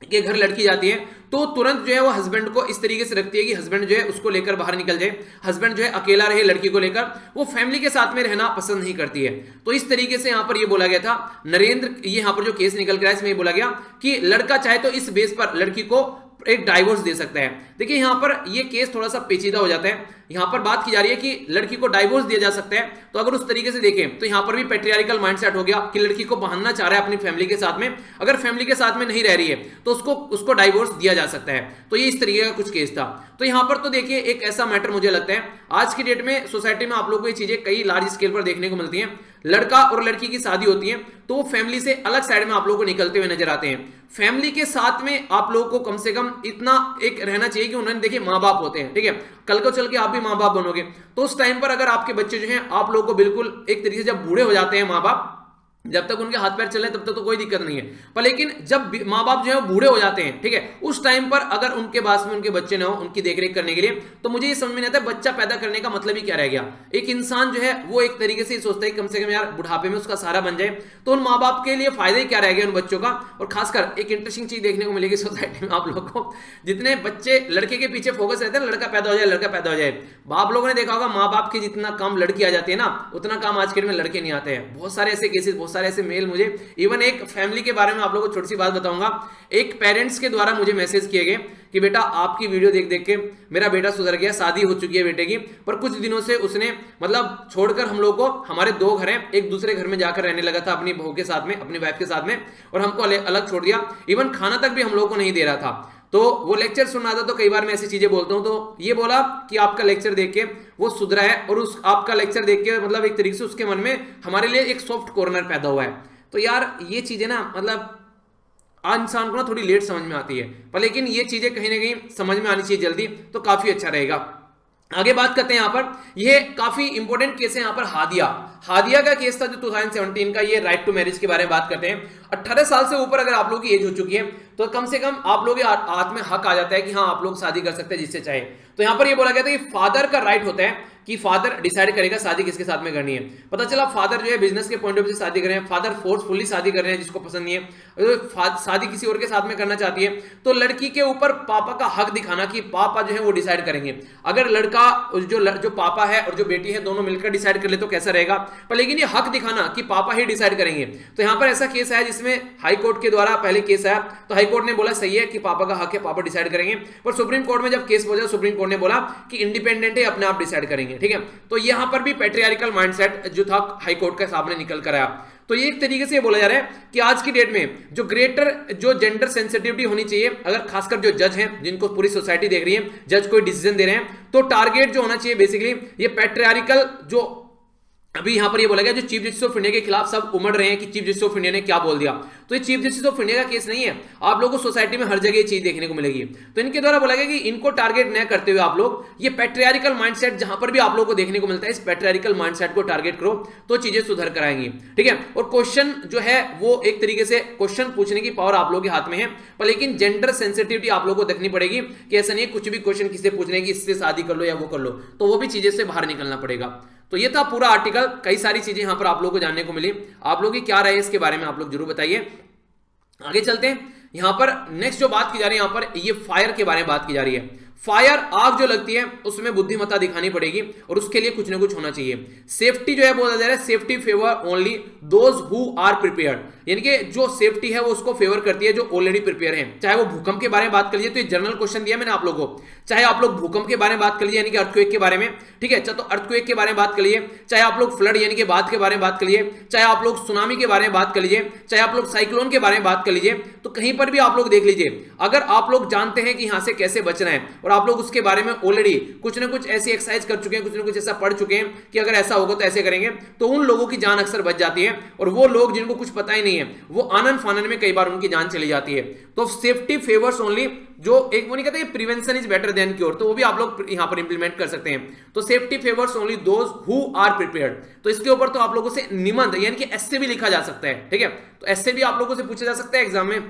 के घर लड़की जाती है, तो तुरंत जो है वो हस्बैंड को इस तरीके से रखती है कि हस्बैंड जो है उसको लेकर बाहर निकल जाए, हस्बैंड जो है अकेला रहे लड़की को लेकर, वो फैमिली के साथ में रहना पसंद नहीं करती है। तो इस तरीके से यहां पर ये बोला गया था नरेंद्र, ये यहां पर जो केस निकल कर आया इसमें ये बोला गया कि लड़का चाहे तो इस बेस पर लड़की को एक डाइवोर्स दे सकता है। देखिए यहां पर ये केस थोड़ा सा पेचीदा हो जाता है। यहां पर बात की जा रही है कि लड़की को डाइवोर्स दिया जा सकता है, तो अगर उस तरीके से देखें तो यहां पर भी पैट्रियार्कल माइंडसेट हो गया कि लड़की को बांधना चाह रहा है अपनी फैमिली के साथ में, अगर फैमिली के साथ में नहीं रह रही है तो उसको डाइवोर्स दिया जा सकता है। तो ये इस तरीके का कुछ केस था। तो यहां पर तो देखिए एक ऐसा मैटर मुझे लगता है आज की डेट में सोसाइटी में आप लोगों को ये चीजें कई लार्ज स्केल पर देखने को मिलती हैं। लड़का और लड़की की शादी होती है तो वो फैमिली से अलग साइड में आप लोगों को निकलते हुए नजर आते हैं। फैमिली के साथ में आप लोगों को कम से कम इतना एक रहना चाहिए कि उन्होंने देखिए माँ बाप होते हैं, ठीक है, कल को चल के आप भी माँ बाप बनोगे, तो उस टाइम पर अगर आपके बच्चे जो हैं आप लोगों को बिल्कुल एक तरीके से जब बूढ़े हो जाते हैं माँ बाप, जब तक उनके हाथ पैर चल रहे तब तक तो कोई दिक्कत नहीं है, पर लेकिन जब माँ बाप जो है बूढ़े हो जाते हैं, ठीक है, उस टाइम पर अगर उनके पास में उनके बच्चे ना हो उनकी देखरेख करने के लिए, तो मुझे ये समझ में नहीं आता बच्चा पैदा करने का मतलब ही क्या रह गया। एक इंसान जो है वो एक तरीके से सोचता है कम से कम यार बुढ़ापे में उसका सहारा बन जाए, तो उन माँ बाप के लिए फायदा ही क्या रह गया उन बच्चों का। और खासकर एक इंटरेस्टिंग चीज देखने को मिलेगी सोसाइटी में आप लोग को, जितने बच्चे लड़के के पीछे फोकस रहते हैं, लड़का पैदा हो जाए लड़का पैदा हो जाए, आप लोगों ने देखा होगा माँ बाप के जितना कम लड़की आ जाती है ना, उतना काम आज के में लड़के नहीं आते हैं। बहुत सारे ऐसे केसेस, बहुत सारे ऐसे मेल, मुझे इवन एक फैमिली के बारे में आप लोगों को छोटी सी बात बताऊंगा। एक पेरेंट्स के द्वारा मुझे मैसेज किए गए कि बेटा आपकी वीडियो देख देख के मेरा बेटा सुधर गया, शादी हो चुकी है बेटे की, पर कुछ दिनों से उसने मतलब छोड़कर हम लोग को, हमारे 2 घर हैं, एक दूसरे घर में जाकर रहने लगा था अपनी बहू के साथ में, अपनी वाइफ के साथ में, और हमको अलग छोड़ दिया, इवन खाना तक भी हम लोग को नहीं दे रहा था। तो वो लेक्चर सुन रहा था, तो कई बार मैं ऐसी चीजें बोलता हूं, तो ये बोला कि आपका लेक्चर देख के वो सुधरा है, और उस आपका लेक्चर देख के मतलब एक तरीके से उसके मन में हमारे लिए एक सॉफ्ट कॉर्नर पैदा हुआ है। तो यार ये चीजें ना मतलब आज इंसान को ना थोड़ी लेट समझ में आती है, पर लेकिन ये चीजें कहीं ना कहीं समझ में आनी चाहिए जल्दी, तो काफी अच्छा रहेगा। आगे बात करते हैं यहां पर, ये काफी इंपॉर्टेंट केस है यहां पर हादिया। हादिया का केस था जो 2017 का, ये राइट टू मैरिज के बारे में बात करते हैं। 18 साल से ऊपर अगर आप लोगों की एज हो चुकी है तो कम से कम आप लोग के हाथ में हक आ जाता है कि हाँ आप लोग शादी कर सकते हैं जिससे चाहे। तो यहां पर ये बोला गया था कि फादर का राइट होता है कि फादर डिसाइड करेगा शादी किसके साथ में करनी है। पता चला फादर जो है बिजनेस के पॉइंट ऑफ व्यू से शादी कर रहे हैं, फादर फोर्सफुली शादी कर रहे हैं जिसको पसंद नहीं है, शादी किसी और के साथ में करना चाहती है, तो लड़की के ऊपर पापा का हक दिखाना कि पापा जो है वो डिसाइड करेंगे। अगर लड़का जो पापा है और जो बेटी है दोनों मिलकर डिसाइड कर ले तो कैसा रहेगा, पर लेकिन ये हक दिखाना कि पापा ही डिसाइड करेंगे। तो यहां पर ऐसा केस आया जिसमें हाई कोर्ट के द्वारा पहले केस आया, तो हाई कोर्ट ने बोला सही है कि पापा का हक है, पापा डिसाइड करेंगे, पर सुप्रीम कोर्ट में जब केस पहुंचा सुप्रीम कोर्ट ने बोला कि इंडिपेंडेंट है, अपने आप डिसाइड करेंगे। ठीक है, तो यहां पर भी पैट्रियार्कल माइंडसेट जो था हाई कोर्ट के सामने निकल कर आया। तो ये एक तरीके से ये बोला जा रहा है कि आज की डेट में जो जेंडर सेंसिटिविटी होनी चाहिए, अगर खासकर जो जज हैं जिनको पूरी सोसाइटी देख रही है, जज कोई डिसीजन दे रहे हैं, तो टारगेट जो होना चाहिए बेसिकली ये पैट्रियार्कल, जो अभी यहां पर ये बोला गया जो चीफ जस्टिस ऑफ इंडिया के खिलाफ सब उमड़ रहे हैं कि चीफ जस्टिस ऑफ इंडिया ने क्या बोल दिया, तो ये चीफ जस्टिस ऑफ इंडिया का केस नहीं है। आप लोगों को सोसाइटी में हर जगह ये चीज देखने को मिलेगी। तो इनके द्वारा बोला गया कि इनको टारगेट न करते हुए आप लोग ये पैट्रियार्कल माइंडसेट जहां पर भी आप लोगों को देखने को मिलता है, इस पैट्रियार्कल माइंडसेट को टारगेट करो तो चीजें सुधर कर आएंगी। ठीक है, और क्वेश्चन जो है वो एक तरीके से क्वेश्चन पूछने की पावर आप लोगों के हाथ में है, पर लेकिन जेंडर सेंसिटिविटी आप लोगों को देखनी पड़ेगी कि ऐसा नहीं है कुछ भी क्वेश्चन किसी पूछने की इससे शादी कर लो या वो कर लो, तो वो भी चीजें से बाहर निकलना पड़ेगा। तो ये था पूरा आर्टिकल, कई सारी चीजें यहां पर आप लोगों को जानने को मिली। आप लोगों की क्या राय है इसके बारे में आप लोग जरूर बताइए। आगे चलते हैं, यहां पर नेक्स्ट जो बात की जा रही है, यहां पर ये फायर के बारे में बात की जा रही है। फायर आग जो लगती है उसमें बुद्धिमत्ता दिखानी पड़ेगी और उसके लिए कुछ ना कुछ होना चाहिए। सेफ्टी जो है बोला जा रहा है, safety favour only those who are prepared, यानी कि जो सेफ्टी है वो उसको फेवर करती है जो ऑलरेडी प्रिपेयर है। चाहे वो भूकंप के बारे में बात कर लीजिए, तो ये जनरल क्वेश्चन दिया मैंने आप लोगों को, चाहे आप लोग भूकंप के बारे में बात कर लीजिए यानी कि अर्थक्वेक के बारे में, ठीक है, तो अर्थक्वेक के बारे में बात कर लीजिए, चाहे आप लोग फ्लड यानी कि बाढ़ के बारे में बात कर लीजिए, चाहे आप लोग सुनामी के बारे में बात कर लीजिए, चाहे आप लोग साइक्लोन के बारे में बात कर लीजिए, तो कहीं पर भी आप लोग देख लीजिए, अगर आप लोग जानते हैं कि यहां से कैसे बचना है और आप लोग उसके बारे में ऑलरेडी कुछ ना कुछ ऐसी एक्सरसाइज कर चुके हैं, कुछ ना कुछ ऐसा पढ़ चुके हैं कि अगर ऐसा होगा तो ऐसे करेंगे, तो उन लोगों की जान अक्सर बच जाती है। और वो लोग जिनको कुछ पता ही नहीं है वो आनन फानन में कई बार उनकी जान चली जाती है। तो सेफ्टी फेवर्स ओनली, जो एक वो नहीं कहते prevention is better than cure, तो वो भी आप लोग यहां पर इंप्लीमेंट कर सकते हैं। तो safety favours only those who are prepared, तो इसके ऊपर तो आप लोगों से निबंध यानी कि ऐसे भी लिखा जा सकता है। ठीक है, तो ऐसे भी आप लोगों से पूछा जा सकता है एग्जाम में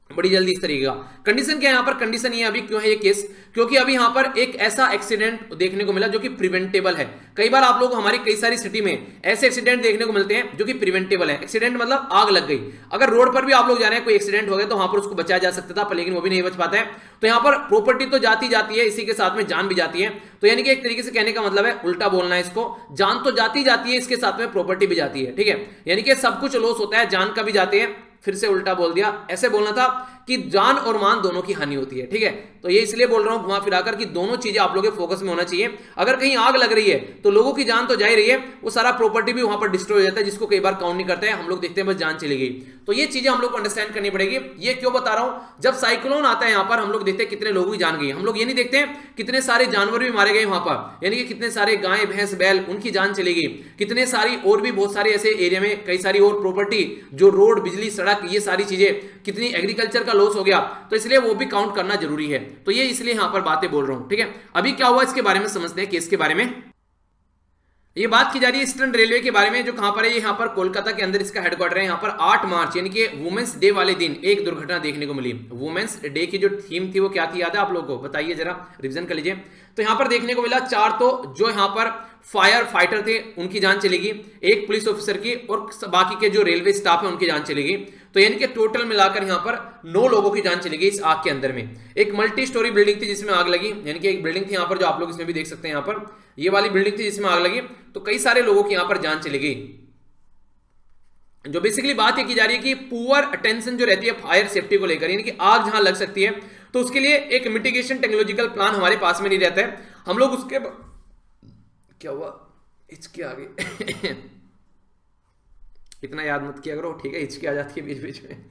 बड़ी जल्दी इस तरीके का। कंडीशन क्या है यहां पर, कंडीशन ये अभी क्यों है ये केस, क्योंकि अभी यहां पर एक ऐसा एक्सीडेंट देखने को मिला जो कि प्रिवेंटेबल है। कई बार आप लोग हमारी कई सारी सिटी में ऐसे एक्सीडेंट देखने को मिलते हैं जो कि प्रिवेंटेबल है। एक्सीडेंट मतलब आग लग गई, अगर रोड पर भी आप लोग जा रहे हैं कोई एक्सीडेंट हो गया तो वहां पर उसको बचाया जा सकता था, पर लेकिन वो भी नहीं बच पाता है। तो यहां पर प्रॉपर्टी तो जाती जाती है, इसी के साथ में जान भी जाती है। तो यानी कि एक तरीके से कहने का मतलब है, उल्टा बोलना है इसको, जान तो जाती जाती है, इसके साथ में प्रॉपर्टी भी जाती है। ठीक है, यानी कि सब कुछ लॉस होता है, जान का भी जाती है। फिर से उल्टा बोल दिया, ऐसे बोलना था कि जान और मान दोनों की हानि होती है। ठीक है, तो ये इसलिए बोल रहा हूं घुमा फिराकर कि दोनों चीजें आप लोगों के फोकस में होना चाहिए। अगर कहीं आग लग रही है तो लोगों की जान तो जा ही रही है, वो सारा प्रॉपर्टी भी वहां पर डिस्ट्रॉय हो जाता है, जिसको कई बार काउंट नहीं करते हैं, हम लोग देखते हैं बस जान चली गई। तो ये चीजें हम लोग को अंडरस्टैंड करनी पड़ेगी। ये क्यों बता रहा हूं, जब साइक्लोन आता है यहां पर हम लोग देखते हैं कितने लोगों की जान गई, हम लोग ये नहीं देखते हैं कितने सारे जानवर भी मारे गए वहां पर, यानी कि कितने सारे गाय भैंस बैल उनकी जान चली गई, कितने सारी और भी बहुत सारे ऐसे एरिया में कई सारी और प्रॉपर्टी जो रोड बिजली सड़क ये सारी चीजें, कितनी एग्रीकल्चर का लॉस हो गया, तो इसलिए वो भी काउंट करना जरूरी है। तो ये इसलिए यहां पर बातें बोल रहा हूं। ठीक है, अभी क्या हुआ इसके बारे में समझते हैं, केस के बारे में ये बात की जा रही है ईस्टर्न रेलवे के बारे में, जो कहां पर है, यहाँ पर कोलकाता के अंदर इसका हेडक्वार्टर है। यहाँ पर 8 मार्च यानी कि वुमेन्स डे वाले दिन एक दुर्घटना देखने को मिली। वुमेन्स डे की जो थीम थी वो क्या थी, याद है आप लोगों को, बताइए जरा, रिवीजन कर लीजिए। तो यहाँ पर देखने को मिला 4 तो जो यहाँ पर फायर फाइटर थे उनकी जान चलेगी, एक पुलिस ऑफिसर की और बाकी के जो रेलवे स्टाफ है उनकी जान चलेगी। तो यानी कि टोटल मिलाकर यहां पर 9 लोगों की जान चली गई इस आग के अंदर में। एक मल्टी स्टोरी बिल्डिंग थी जिसमें आग लगी, यानी कि एक बिल्डिंग थी यहां पर जो आप लोग इसमें भी देख सकते हैं, यहां पर ये वाली बिल्डिंग थी जिसमें आग लगी, तो कई सारे लोगों की यहां पर जान चली गई। जो बेसिकली बात ये की जा रही है कि पुअर अटेंशन जो रहती है फायर सेफ्टी को लेकर, यानी कि आग जहां लग सकती है तो उसके लिए एक मिटिगेशन टेक्नोलॉजिकल प्लान हमारे पास में नहीं रहता है। हम लोग उसके क्या हुआ, हिचकी आ गई इतना याद मत किया करो, ठीक है, हिचकी आ जाती है बीच बीच में।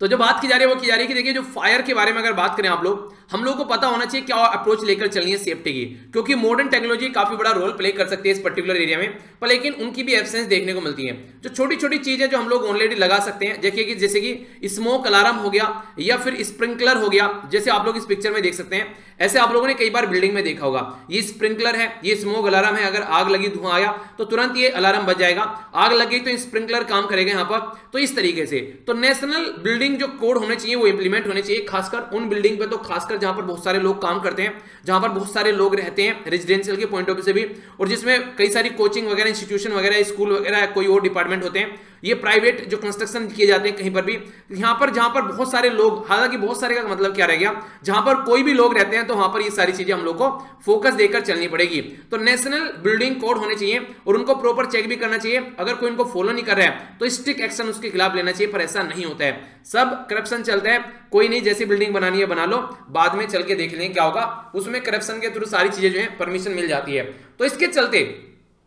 तो जो बात की जा रही है वो की जा रही है कि देखिए जो फायर के बारे में अगर बात करें आप लोग, हम लोग को पता होना चाहिए क्या अप्रोच लेकर चलनी है सेफ्टी की, क्योंकि मॉडर्न टेक्नोलॉजी काफी बड़ा रोल प्ले कर सकती है इस पर्टिकुलर एरिया में, पर लेकिन उनकी भी एब्सेंस देखने को मिलती है। जो छोटी छोटी चीजें जो हम लोग ऑलरेडी लगा सकते हैं, जैसे कि स्मोक अलार्म हो गया या फिर स्प्रिंकलर हो गया, जैसे आप लोग इस पिक्चर में देख सकते हैं। ऐसे आप लोगों ने कई बार बिल्डिंग में देखा होगा, ये स्प्रिंकलर है, ये स्मोक अलार्म है, अगर आग लगी धुआं आया तो तुरंत ये अलार्म बज जाएगा, आग लगी तो स्प्रिंकलर काम करेगा यहां पर। तो इस तरीके से तो नेशनल बिल्डिंग जो कोड होने चाहिए वो इंप्लीमेंट होने चाहिए, खासकर उन बिल्डिंग पे, तो खासकर जहां पर बहुत सारे लोग काम करते हैं, जहां पर बहुत सारे लोग रहते हैं रेजिडेंशियल के पॉइंट ऑफ व्यू से भी, और जिसमें कई सारी कोचिंग वगैरह, इंस्टीट्यूशन वगैरह, स्कूल वगैरह, कोई और डिपार्टमेंट होते हैं, ये प्राइवेट जो कंस्ट्रक्शन किए जाते हैं कहीं पर भी, यहां पर जहां पर बहुत सारे लोग, हालांकि बहुत सारे का मतलब क्या रह गया, जहां पर कोई भी लोग रहते हैं तो वहां पर ये सारी चीजें हम लोग को फोकस देकर चलनी पड़ेगी। तो नेशनल बिल्डिंग कोड होने चाहिए और उनको प्रॉपर चेक भी करना चाहिए, अगर कोई उनको फॉलो नहीं कर रहा है तो स्ट्रिक्ट एक्शन उसके खिलाफ लेना चाहिए, पर ऐसा नहीं होता है, सब करप्शन चलता है। कोई नहीं, जैसी बिल्डिंग बनानी है बना लो, बाद में चल के देख लेंगे क्या होगा, उसमें करप्शन के थ्रू सारी चीजें जो है परमिशन मिल जाती है। तो इसके चलते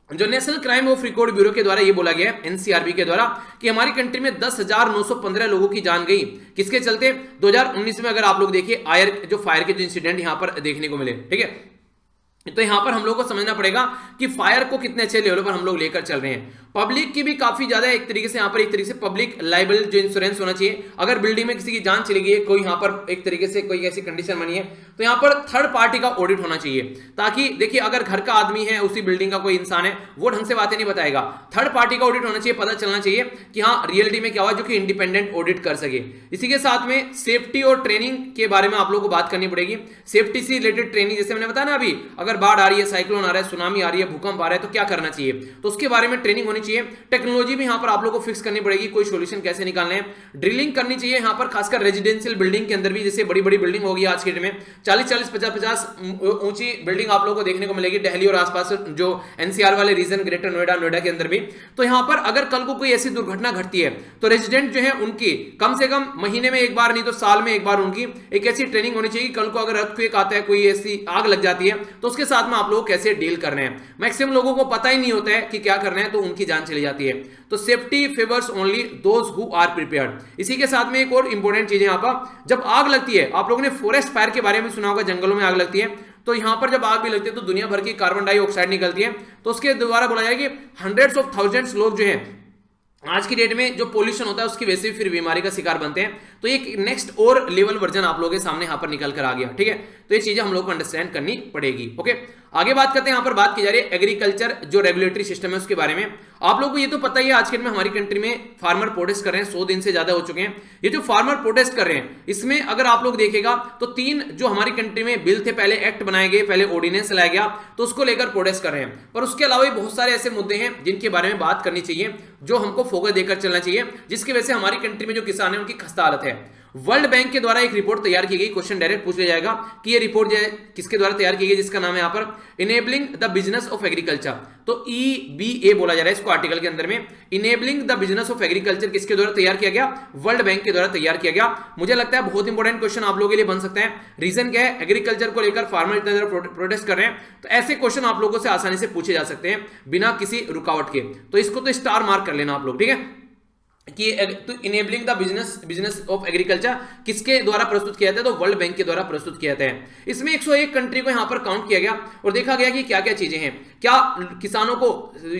जो national crime of record bureau के द्वारा ये बोला गया है, एनसीआरबी के द्वारा, कि हमारी कंट्री में 10,915 लोगों की जान गई, किसके चलते, 2019 में अगर आप लोग देखिए फायर के जो इंसिडेंट यहां पर देखने को मिले, ठीक है। तो यहां पर हम लोग को समझना पड़ेगा कि फायर को कितने अच्छे लेवल पर हम लोग लेकर चल रहे हैं। पब्लिक की भी काफी ज्यादा एक तरीके से यहां पर एक तरीके से पब्लिक लाइबल जो इंश्योरेंस होना चाहिए, अगर बिल्डिंग में किसी की जान चली गई है, कोई यहां पर एक तरीके से कोई ऐसी कंडीशन बनी है, तो यहां पर थर्ड पार्टी का ऑडिट होना चाहिए, ताकि देखिए अगर घर का आदमी है, उसी बिल्डिंग का कोई इंसान है, वो ढंग से बातें नहीं बताएगा, थर्ड पार्टी का ऑडिट होना चाहिए, पता चलना चाहिए कि हाँ रियलिटी में क्या हुआ, जो कि इंडिपेंडेंट ऑडिट कर सके। इसी के साथ में सेफ्टी और ट्रेनिंग के बारे में आप लोगों को बात करनी पड़ेगी। सेफ्टी से रिलेटेड ट्रेनिंग, जैसे मैंने बताया ना अभी, अगर बाढ़ आ रही है, साइक्लोन आ रहा है, सुनामी आ रही है, भूकंप आ रहा है, तो क्या करना चाहिए, तो उसके बारे में ट्रेनिंग होनी चाहिए। टेक्नोलॉजी भी यहां पर आप लोगों को फिक्स करनी पड़ेगी, कोई सॉल्यूशन कैसे निकालने हैं, ड्रिलिंग करनी चाहिए यहां पर, खासकर रेजिडेंशियल बिल्डिंग के अंदर भी, जैसे बड़ी बड़ी बिल्डिंग होगी आज के डेट में 40-40, 50-50 ऊंची बिल्डिंग आप लोगों को देखने को मिलेगी दिल्ली और आसपास जो एनसीआर वाले रीजन, ग्रेटर नोएडा के अंदर भी। तो यहां पर अगर कल को कोई ऐसी दुर्घटना घटती है तो रेजिडेंट जो है उनकी कम से कम महीने में एक बार, नहीं तो साल में एक बार, उनकी एक ऐसी ट्रेनिंग होनी चाहिए, कल को अगर अर्थक्वेक आता है, कोई ऐसी आग लग जाती है, तो उसके साथ में आप लोग कैसे डील कर रहे हैं। मैक्सिमम लोगों को पता ही नहीं होता है कि क्या करना है, तो उनकी जान चली जाती है। तो safety favours only those who are prepared. इसी के साथ में एक और इंपॉर्टेंट चीज है, यहां पर जब आग लगती है, आप लोगों ने फॉरेस्ट फायर के बारे में सुना होगा, जंगलों में आग लगती है, तो यहां पर जब आग भी लगती है तो दुनिया भर की कार्बन डाइऑक्साइड निकलती है, तो उसके द्वारा बोला जाए कि हंड्रेड्स ऑफ थाउजेंड्स लोग जो हैं आज की डेट में जो पोल्यूशन होता है उसकी वजह से फिर बीमारी का शिकार बनते हैं। तो एक नेक्स्ट और लेवल वर्जन आप लोगों के सामने यहां पर निकल कर आ गया, ठीक है। तो ये चीजें हम लोग को अंडरस्टैंड करनी पड़ेगी। ओके, आगे बात करते हैं, यहां पर बात की जा रही है एग्रीकल्चर जो रेगुलेटरी सिस्टम है उसके बारे में। आप लोगों को ये तो पता ही है, आज के डेट में हमारी कंट्री में फार्मर प्रोटेस्ट कर रहे हैं, 100 दिन से ज्यादा हो चुके हैं। ये जो फार्मर प्रोटेस्ट कर रहे हैं, इसमें अगर आप लोग देखेगा तो 3 जो हमारी कंट्री में बिल थे, पहले एक्ट बनाए गए, पहले ऑर्डिनेंस लाया गया, तो उसको लेकर प्रोटेस्ट कर रहे हैं। पर उसके अलावा भी बहुत सारे ऐसे मुद्दे हैं जिनके बारे में बात करनी चाहिए, जो हमको फोकस देकर चलना चाहिए, जिसकी वजह से हमारी कंट्री में जो किसान है उनकी खस्ता हालत है। वर्ल्ड बैंक के द्वारा एक रिपोर्ट तैयार की गई, क्वेश्चन डायरेक्ट पूछ लिया जाएगा कि ये रिपोर्ट जो है किसके द्वारा तैयार की गई, जिसका नाम है यहाँ पर enabling the business of agriculture. तो EBA बोला जा रहा है इसको आर्टिकल के अंदर में। Enabling the business of agriculture किसके द्वारा तैयार किया गया, वर्ल्ड बैंक के द्वारा तैयार किया गया। मुझे लगता है बहुत इंपॉर्टेंट क्वेश्चन आप लोगों के लिए बन सकता है। रीजन क्या है, एग्रीकल्चर को लेकर फार्मर इतना ज्यादा प्रोटेस्ट कर रहे हैं, तो ऐसे क्वेश्चन आप लोगों से आसानी से पूछे जा सकते हैं बिना किसी रुकावट के। तो इसको तो स्टार मार्क कर लेना आप लोग, ठीक है, कि तो enabling the business of agriculture किसके द्वारा प्रस्तुत किया जाता है, तो वर्ल्ड बैंक के द्वारा प्रस्तुत किया जाता है। इसमें 101 कंट्री को यहां पर काउंट किया गया और देखा गया कि क्या क्या चीजें हैं, क्या किसानों को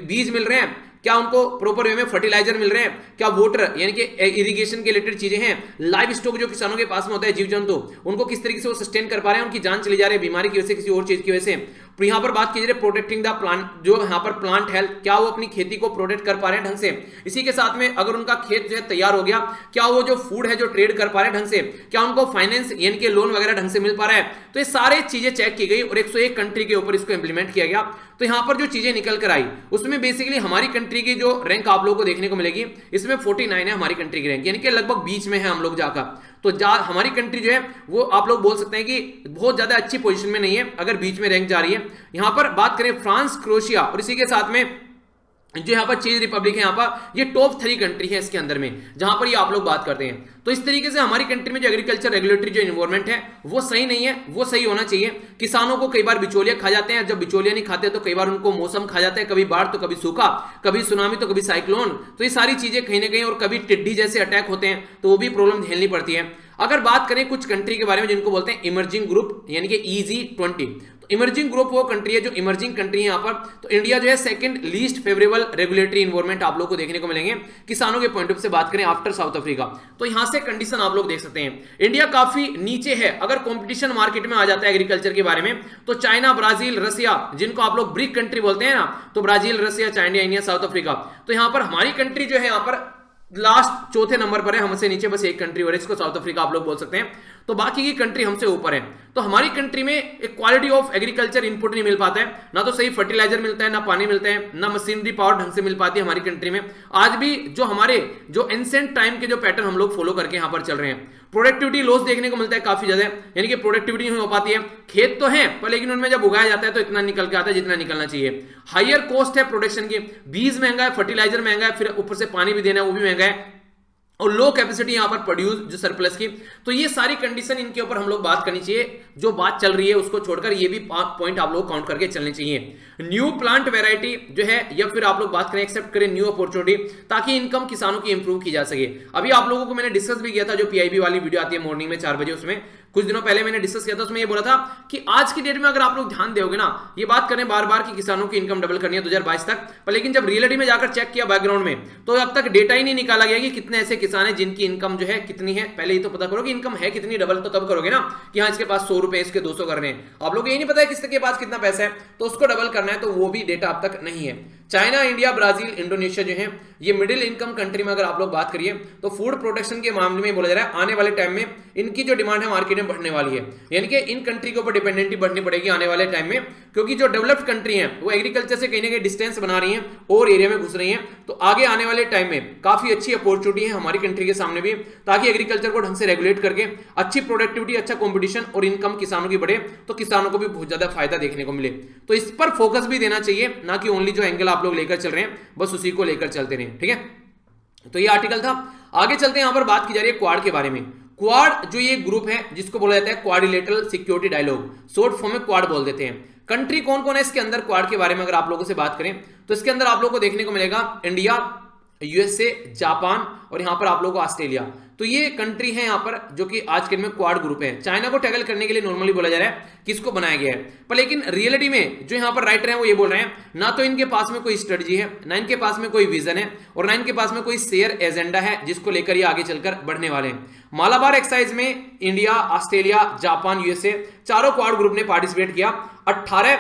बीज मिल रहे हैं, क्या उनको प्रॉपर वे में फर्टिलाइजर मिल रहे हैं, क्या वाटर यानी कि इरिगेशन के रिलेटेड चीजें हैं, लाइव स्टॉक जो किसानों के पास में होता है, जीव जंतु, उनको किस तरीके से वो सस्टेन कर पा रहे हैं, उनकी जान चली जा रही है बीमारी की वजह से, किसी और चीज की वजह से। तो यहां पर बात की जा रही है प्रोटेक्टिंग द प्लांट, जो यहां पर प्लांट हेल्थ, क्या वो अपनी खेती को प्रोटेक्ट कर पा रहे हैं ढंग से। इसी के साथ में अगर उनका खेत जो है तैयार हो गया, क्या वो जो फूड है जो ट्रेड कर पा रहे हैं ढंग से, क्या उनको फाइनेंस यानी कि लोन वगैरह ढंग से मिल पा रहा है। तो ये सारे चीजें चेक की गई और 101 कंट्री के ऊपर इसको इंप्लीमेंट किया गया। तो यहां पर जो चीजें निकल कर आई उसमें बेसिकली हमारी कंट्री की जो रैंक आप लोगों को देखने को मिलेगी, इसमें 49 है हमारी कंट्री की रैंक, यानी कि लगभग बीच में है हम लोग जाकर। तो हमारी कंट्री जो है वो आप लोग बोल सकते हैं कि बहुत ज्यादा अच्छी पोजीशन में नहीं है, अगर बीच में रैंक जा रही है। यहां पर बात करें फ्रांस, क्रोएशिया और इसी के साथ में जो यहाँ पर चेक रिपब्लिक है, यहाँ पर ये टॉप 3 कंट्री है इसके अंदर में, जहां पर ये आप लोग बात करते हैं। तो इस तरीके से हमारी कंट्री में जो एग्रीकल्चर रेगुलेटरी जो इन्वायरमेंट है वो सही नहीं है, वो सही होना चाहिए। किसानों को कई बार बिचौलिया खा जाते हैं, जब बिचौलिया नहीं खाते तो कई बार उनको मौसम खा जाता है, कभी बाढ़ तो कभी सूखा, कभी सुनामी तो कभी साइक्लोन, तो ये सारी चीजें कहीं ना कहीं, और कभी टिड्डी जैसे अटैक होते हैं तो वो भी प्रॉब्लम झेलनी पड़ती है। अगर बात करें कुछ कंट्री के बारे में जिनको बोलते हैं इमर्जिंग ग्रुप यानी कि EG20, तो इमर्जिंग ग्रुप वो कंट्री है जो इमर्जिंग कंट्री है यहाँ पर। तो इंडिया जो है second least favourable regulatory environment आप लोग को देखने को मिलेंगे किसानों के पॉइंट ऑफ व्यू से बात करें आफ्टर साउथ अफ्रीका। तो यहां से कंडीशन आप लोग देख सकते हैं, इंडिया काफी नीचे है। अगर कंपटीशन मार्केट में आ जाता है एग्रीकल्चर के बारे में तो चाइना, ब्राजील, रसिया, जिनको आप लोग ब्रिक कंट्री बोलते हैं ना, तो ब्राजील, रसिया, चाइना, इंडिया, साउथ अफ्रीका, तो यहां पर हमारी कंट्री जो है यहाँ पर लास्ट चौथे नंबर पर है, हमसे नीचे बस एक कंट्री और इसको साउथ अफ्रीका आप लोग बोल सकते हैं। तो बाकी की कंट्री हमसे ऊपर है। तो हमारी कंट्री में एक क्वालिटी ऑफ एग्रीकल्चर इनपुट नहीं मिल पाता है, ना तो सही फर्टिलाइजर मिलता है, ना पानी मिलता है, ना मशीनरी पावर ढंग से मिल पाती है हमारी कंट्री में। आज भी जो हमारे जो एंशिएंट टाइम के जो पैटर्न हम लोग फॉलो करके यहाँ पर चल रहे हैं, प्रोडक्टिविटी लॉस देखने को मिलता है काफी ज्यादा, यानी कि प्रोडक्टिविटी नहीं हो पाती है। खेत तो है पर लेकिन उनमें जब उगाया जाता है तो इतना निकल के आता है जितना निकलना चाहिए। हायर कॉस्ट है प्रोडक्शन की, बीज महंगा है, फर्टिलाइजर महंगा है, फिर ऊपर से पानी भी देना है वो भी महंगा है, और लो कैपेसिटी यहां पर प्रोड्यूस जो सरप्लस की। तो ये सारी कंडीशन इनके ऊपर हम लोग बात करनी चाहिए। जो बात चल रही है उसको छोड़कर ये भी पॉइंट आप लोग काउंट करके चलने चाहिए। न्यू प्लांट वैरायटी जो है, या फिर आप लोग बात करें एक्सेप्ट करें न्यू अपॉर्चुनिटी, ताकि इनकम किसानों की इंप्रूव की जा सके। अभी आप लोगों को मैंने डिस्कस भी किया था, जो PIB वाली वीडियो आती है मॉर्निंग में 4 बजे, उसमें कुछ दिनों पहले मैंने डिस्कस किया था, उसमें ये बोला था कि आज की डेट में अगर आप लोग ध्यान दोगे ना, ये बात करें बार बार कि किसानों की इनकम डबल करनी है 2022 तक, पर लेकिन जब रियलिटी में जाकर चेक किया बैकग्राउंड में तो अब तक डेटा ही नहीं निकाला गया कि कितने ऐसे किसान हैं जिनकी इनकम जो है कितनी है। पहले ही तो पता करो कि इनकम है कितनी, डबल तो तब करोगे ना कि हाँ इसके पास 100 रुपए, इसके 200 करने हैं। आप लोग ये नहीं पता है किसके पास कितना पैसा है तो उसको डबल करना है, तो वो भी डेटा अब तक नहीं है। चाइना, इंडिया, ब्राजील, इंडोनेशिया जो है ये मिडिल इनकम कंट्री में अगर आप लोग बात करिए तो फूड प्रोडक्शन के मामले में बोला जा रहा है आने वाले टाइम में इनकी जो डिमांड है मार्केट में बढ़ने वाली है, यानी कि इन कंट्री के ऊपर डिपेंडेंटी बढ़नी पड़ेगी आने वाले टाइम में, क्योंकि जो डेवलप्ड कंट्री है वो एग्रीकल्चर से कहीं ना कहीं डिस्टेंस बना रही है और एरिया में घुस रही है। तो आगे आने वाले टाइम में काफी अच्छी अपॉर्चुनिटी है हमारी कंट्री के सामने भी, ताकि एग्रीकल्चर को ढंग से रेगुलेट करके अच्छी प्रोडक्टिविटी, अच्छा कॉम्पिटिशन और इनकम किसानों की बढ़े, तो किसानों को भी बहुत ज्यादा फायदा देखने को मिले। तो इस पर फोकस भी देना चाहिए, ना कि ओनली जो एंगल आप लोग लेकर चल रहे हैं बस उसी को लेकर चलते रहे। ठीक है, तो ये आर्टिकल था। आगे चलते हैं, यहां पर बात की जा रही है क्वाड के बारे में। क्वाड जो ये ग्रुप है जिसको बोला जाता है quadrilateral security dialogue, short form में क्वाड बोल देते हैं। कंट्री कौन कौन है इसके अंदर क्वाड के बारे में अगर आप लोगों से बात करें तो इसके अंदर आप लोगों को देखने को मिलेगा इंडिया, USA, जापान और यहां पर आप लोगों को ऑस्ट्रेलिया। तो ये कंट्री है यहाँ पर जो कि आज के में क्वाड ग्रुप है। चाइना को टैकल करने के लिए नॉर्मली बोला जा रहा है कि इसको बनाया गया है, पर लेकिन रियलिटी में जो यहाँ पर राइटर हैं वो ये बोल रहे हैं ना तो इनके पास में कोई स्ट्रेटजी है, ना इनके पास में कोई विजन है, और ना इनके पास में कोई शेयर एजेंडा है जिसको लेकर ये आगे चलकर बढ़ने वाले हैं। मालाबार एक्सरसाइज में इंडिया, ऑस्ट्रेलिया, जापान, USA चारों क्वाड ग्रुप ने पार्टिसिपेट किया 18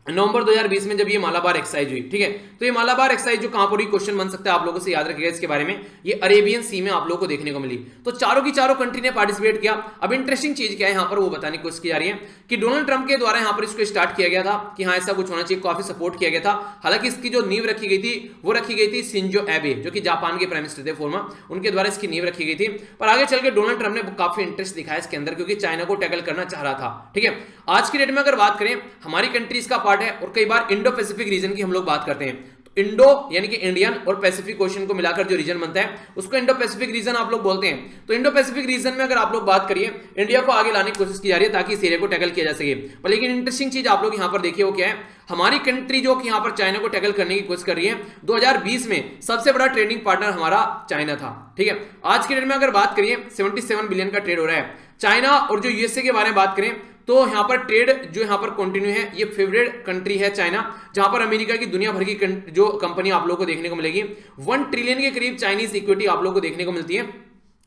नवंबर 2020 में जब ये मालाबार एक्सरसाइज हुई। ठीक है, तो ये मालाबार एक्सरसाइज जो कहां पर हुई क्वेश्चन बन सकता है आप लोगों से, याद रखिएगा इसके बारे में, ये अरेबियन सी में आप लोगों को देखने को मिली। तो चारों की चारों कंट्री ने पार्टिसिपेट किया। अब इंटरेस्टिंग चीज क्या है यहाँ पर वो बताने की कोशिश की जा रही है कि डोनाल्ड ट्रंप के द्वारा यहाँ पर इसको स्टार्ट किया गया था कि हाँ ऐसा कुछ होना चाहिए, काफी सपोर्ट किया गया था। हालांकि इसकी जो नींव रखी गई थी वो रखी गई थी शिंजो एबे, जो कि जापान के प्राइम मिनिस्टर थे फॉर्मर, उनके द्वारा इसकी नींव रखी गई थी। पर आगे चल के डोनाल्ड ट्रंप ने काफी इंटरेस्ट दिखाया इसके अंदर, क्योंकि चाइना को टैकल करना चाह रहा था। ठीक है, आज की डेट में अगर बात करें हमारी कंट्रीज का पार्ट है, और कई बार इंडो पैसिफिक रीजन की हम लोग बात करते हैं। तो इंडो यानी कि इंडियन और पैसिफिक ओशन को मिलाकर जो रीजन बनता है उसको इंडो पैसिफिक रीजन आप लोग बोलते हैं। तो इंडो पैसिफिक रीजन में अगर आप लोग बात करिए इंडिया को आगे लाने की कोशिश की जा रही है ताकि इस एरिया को टैकल किया जा सके। पर लेकिन इंटरेस्टिंग चीज आप लोग यहां पर देखिए वो क्या है, हमारी कंट्री जो कि यहां पर चाइना को टैकल करने की कोशिश कर रही है, 2020 में सबसे बड़ा ट्रेडिंग पार्टनर हमारा चाइना था। ठीक है, आज के डेट में अगर बात करिए 77 बिलियन का ट्रेड हो रहा है। चाइना और जो USA के बारे में बात करें तो यहां पर ट्रेड जो यहां पर कंटिन्यू है, ये फेवरेट कंट्री है चाइना, जहां पर अमेरिका की दुनिया भर की जो कंपनी आप लोगों को देखने को मिलेगी 1 ट्रिलियन के करीब चाइनीज इक्विटी आप लोगों को देखने को मिलती है,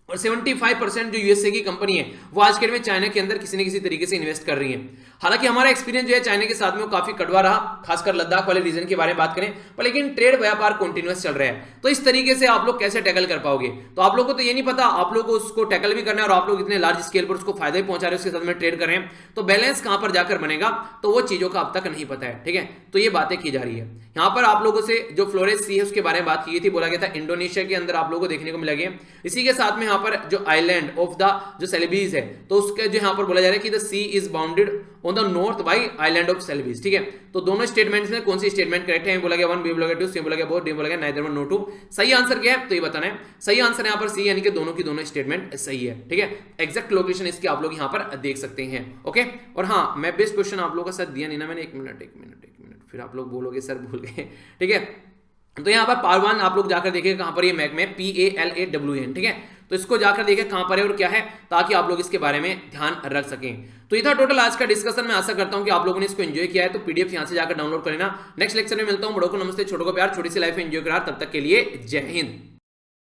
और 75% जो USA की कंपनी है वो आज के डेट में चाइना के अंदर किसी न किसी तरीके से इन्वेस्ट कर रही है। हालांकि हमारा एक्सपीरियंस जो है चाइना के साथ में वो काफी कड़वा रहा, खासकर लद्दाख वाले रीजन के बारे में बात करें, पर लेकिन ट्रेड व्यापार कंटिन्यूअस चल रहा है। तो इस तरीके से आप लोग कैसे टैकल कर पाओगे, तो आप लोगों को तो ये नहीं पता, आप लोग को उसको टैकल भी करना है और आप लोग इतने लार्ज स्केल पर उसको फायदा भी पहुंचा रहे हैं, उसके साथ में ट्रेड कर रहे हैं, तो बैलेंस कहां पर जाकर बनेगा तो वो चीजों का अब तक नहीं पता है। ठीक है, तो ये बातें की जा रही है। यहाँ पर आप लोगों से जो फ्लोरेस सी है उसके बारे में बात की गई थी, बोला गया था इंडोनेशिया के अंदर आप लोगों को देखने को मिला गया। इसी के साथ में यहाँ पर जो आइलैंड ऑफ द जो सेलिबीज है, तो उसके जो यहाँ पर बोला जा रहा है कि the sea is bounded on the north by island of Celebes. ठीक है, तो दोनों स्टेटमेंट्स में कौन सी स्टेटमेंट करेक्ट है? बोला गया 1, बी बोला गया 2, सी बोला गया बोथ, डी बोला गया नाइदर 1 नो 2। सही आंसर क्या है तो ये बताना है। सही आंसर यहाँ पर सी, यानी कि दोनों की दोनों स्टेटमेंट सही है। ठीक है, एग्जैक्ट लोकेशन इसकी आप लोग यहाँ पर देख सकते हैं। ओके, और हाँ, मैं बेस्ट क्वेश्चन आप लोगों का साथ दिया नहीं ना मैंने। एक मिनट, फिर आप लोग बोलोगे सर भूल गए। ठीक है, तो यहाँ पर पार्ट 1 आप लोग जाकर देखिए कहां पर ये मैक में PALAWN। ठीक है, तो इसको जाकर देखिए कहां पर है और क्या है, ताकि आप लोग इसके बारे में ध्यान रख सकें। तो ये था टोटल आज का डिस्कशन। मैं आशा करता हूं कि आप लोगों ने इसको एंजॉय किया है। तो पीडीएफ यहां से जाकर डाउनलोड कर लेना। नेक्स्ट लेक्चर में मिलता हूं। बड़ों को नमस्ते, छोटों को प्यार, छोटी सी लाइफ एंजॉय करा। तब तक के लिए जय हिंद।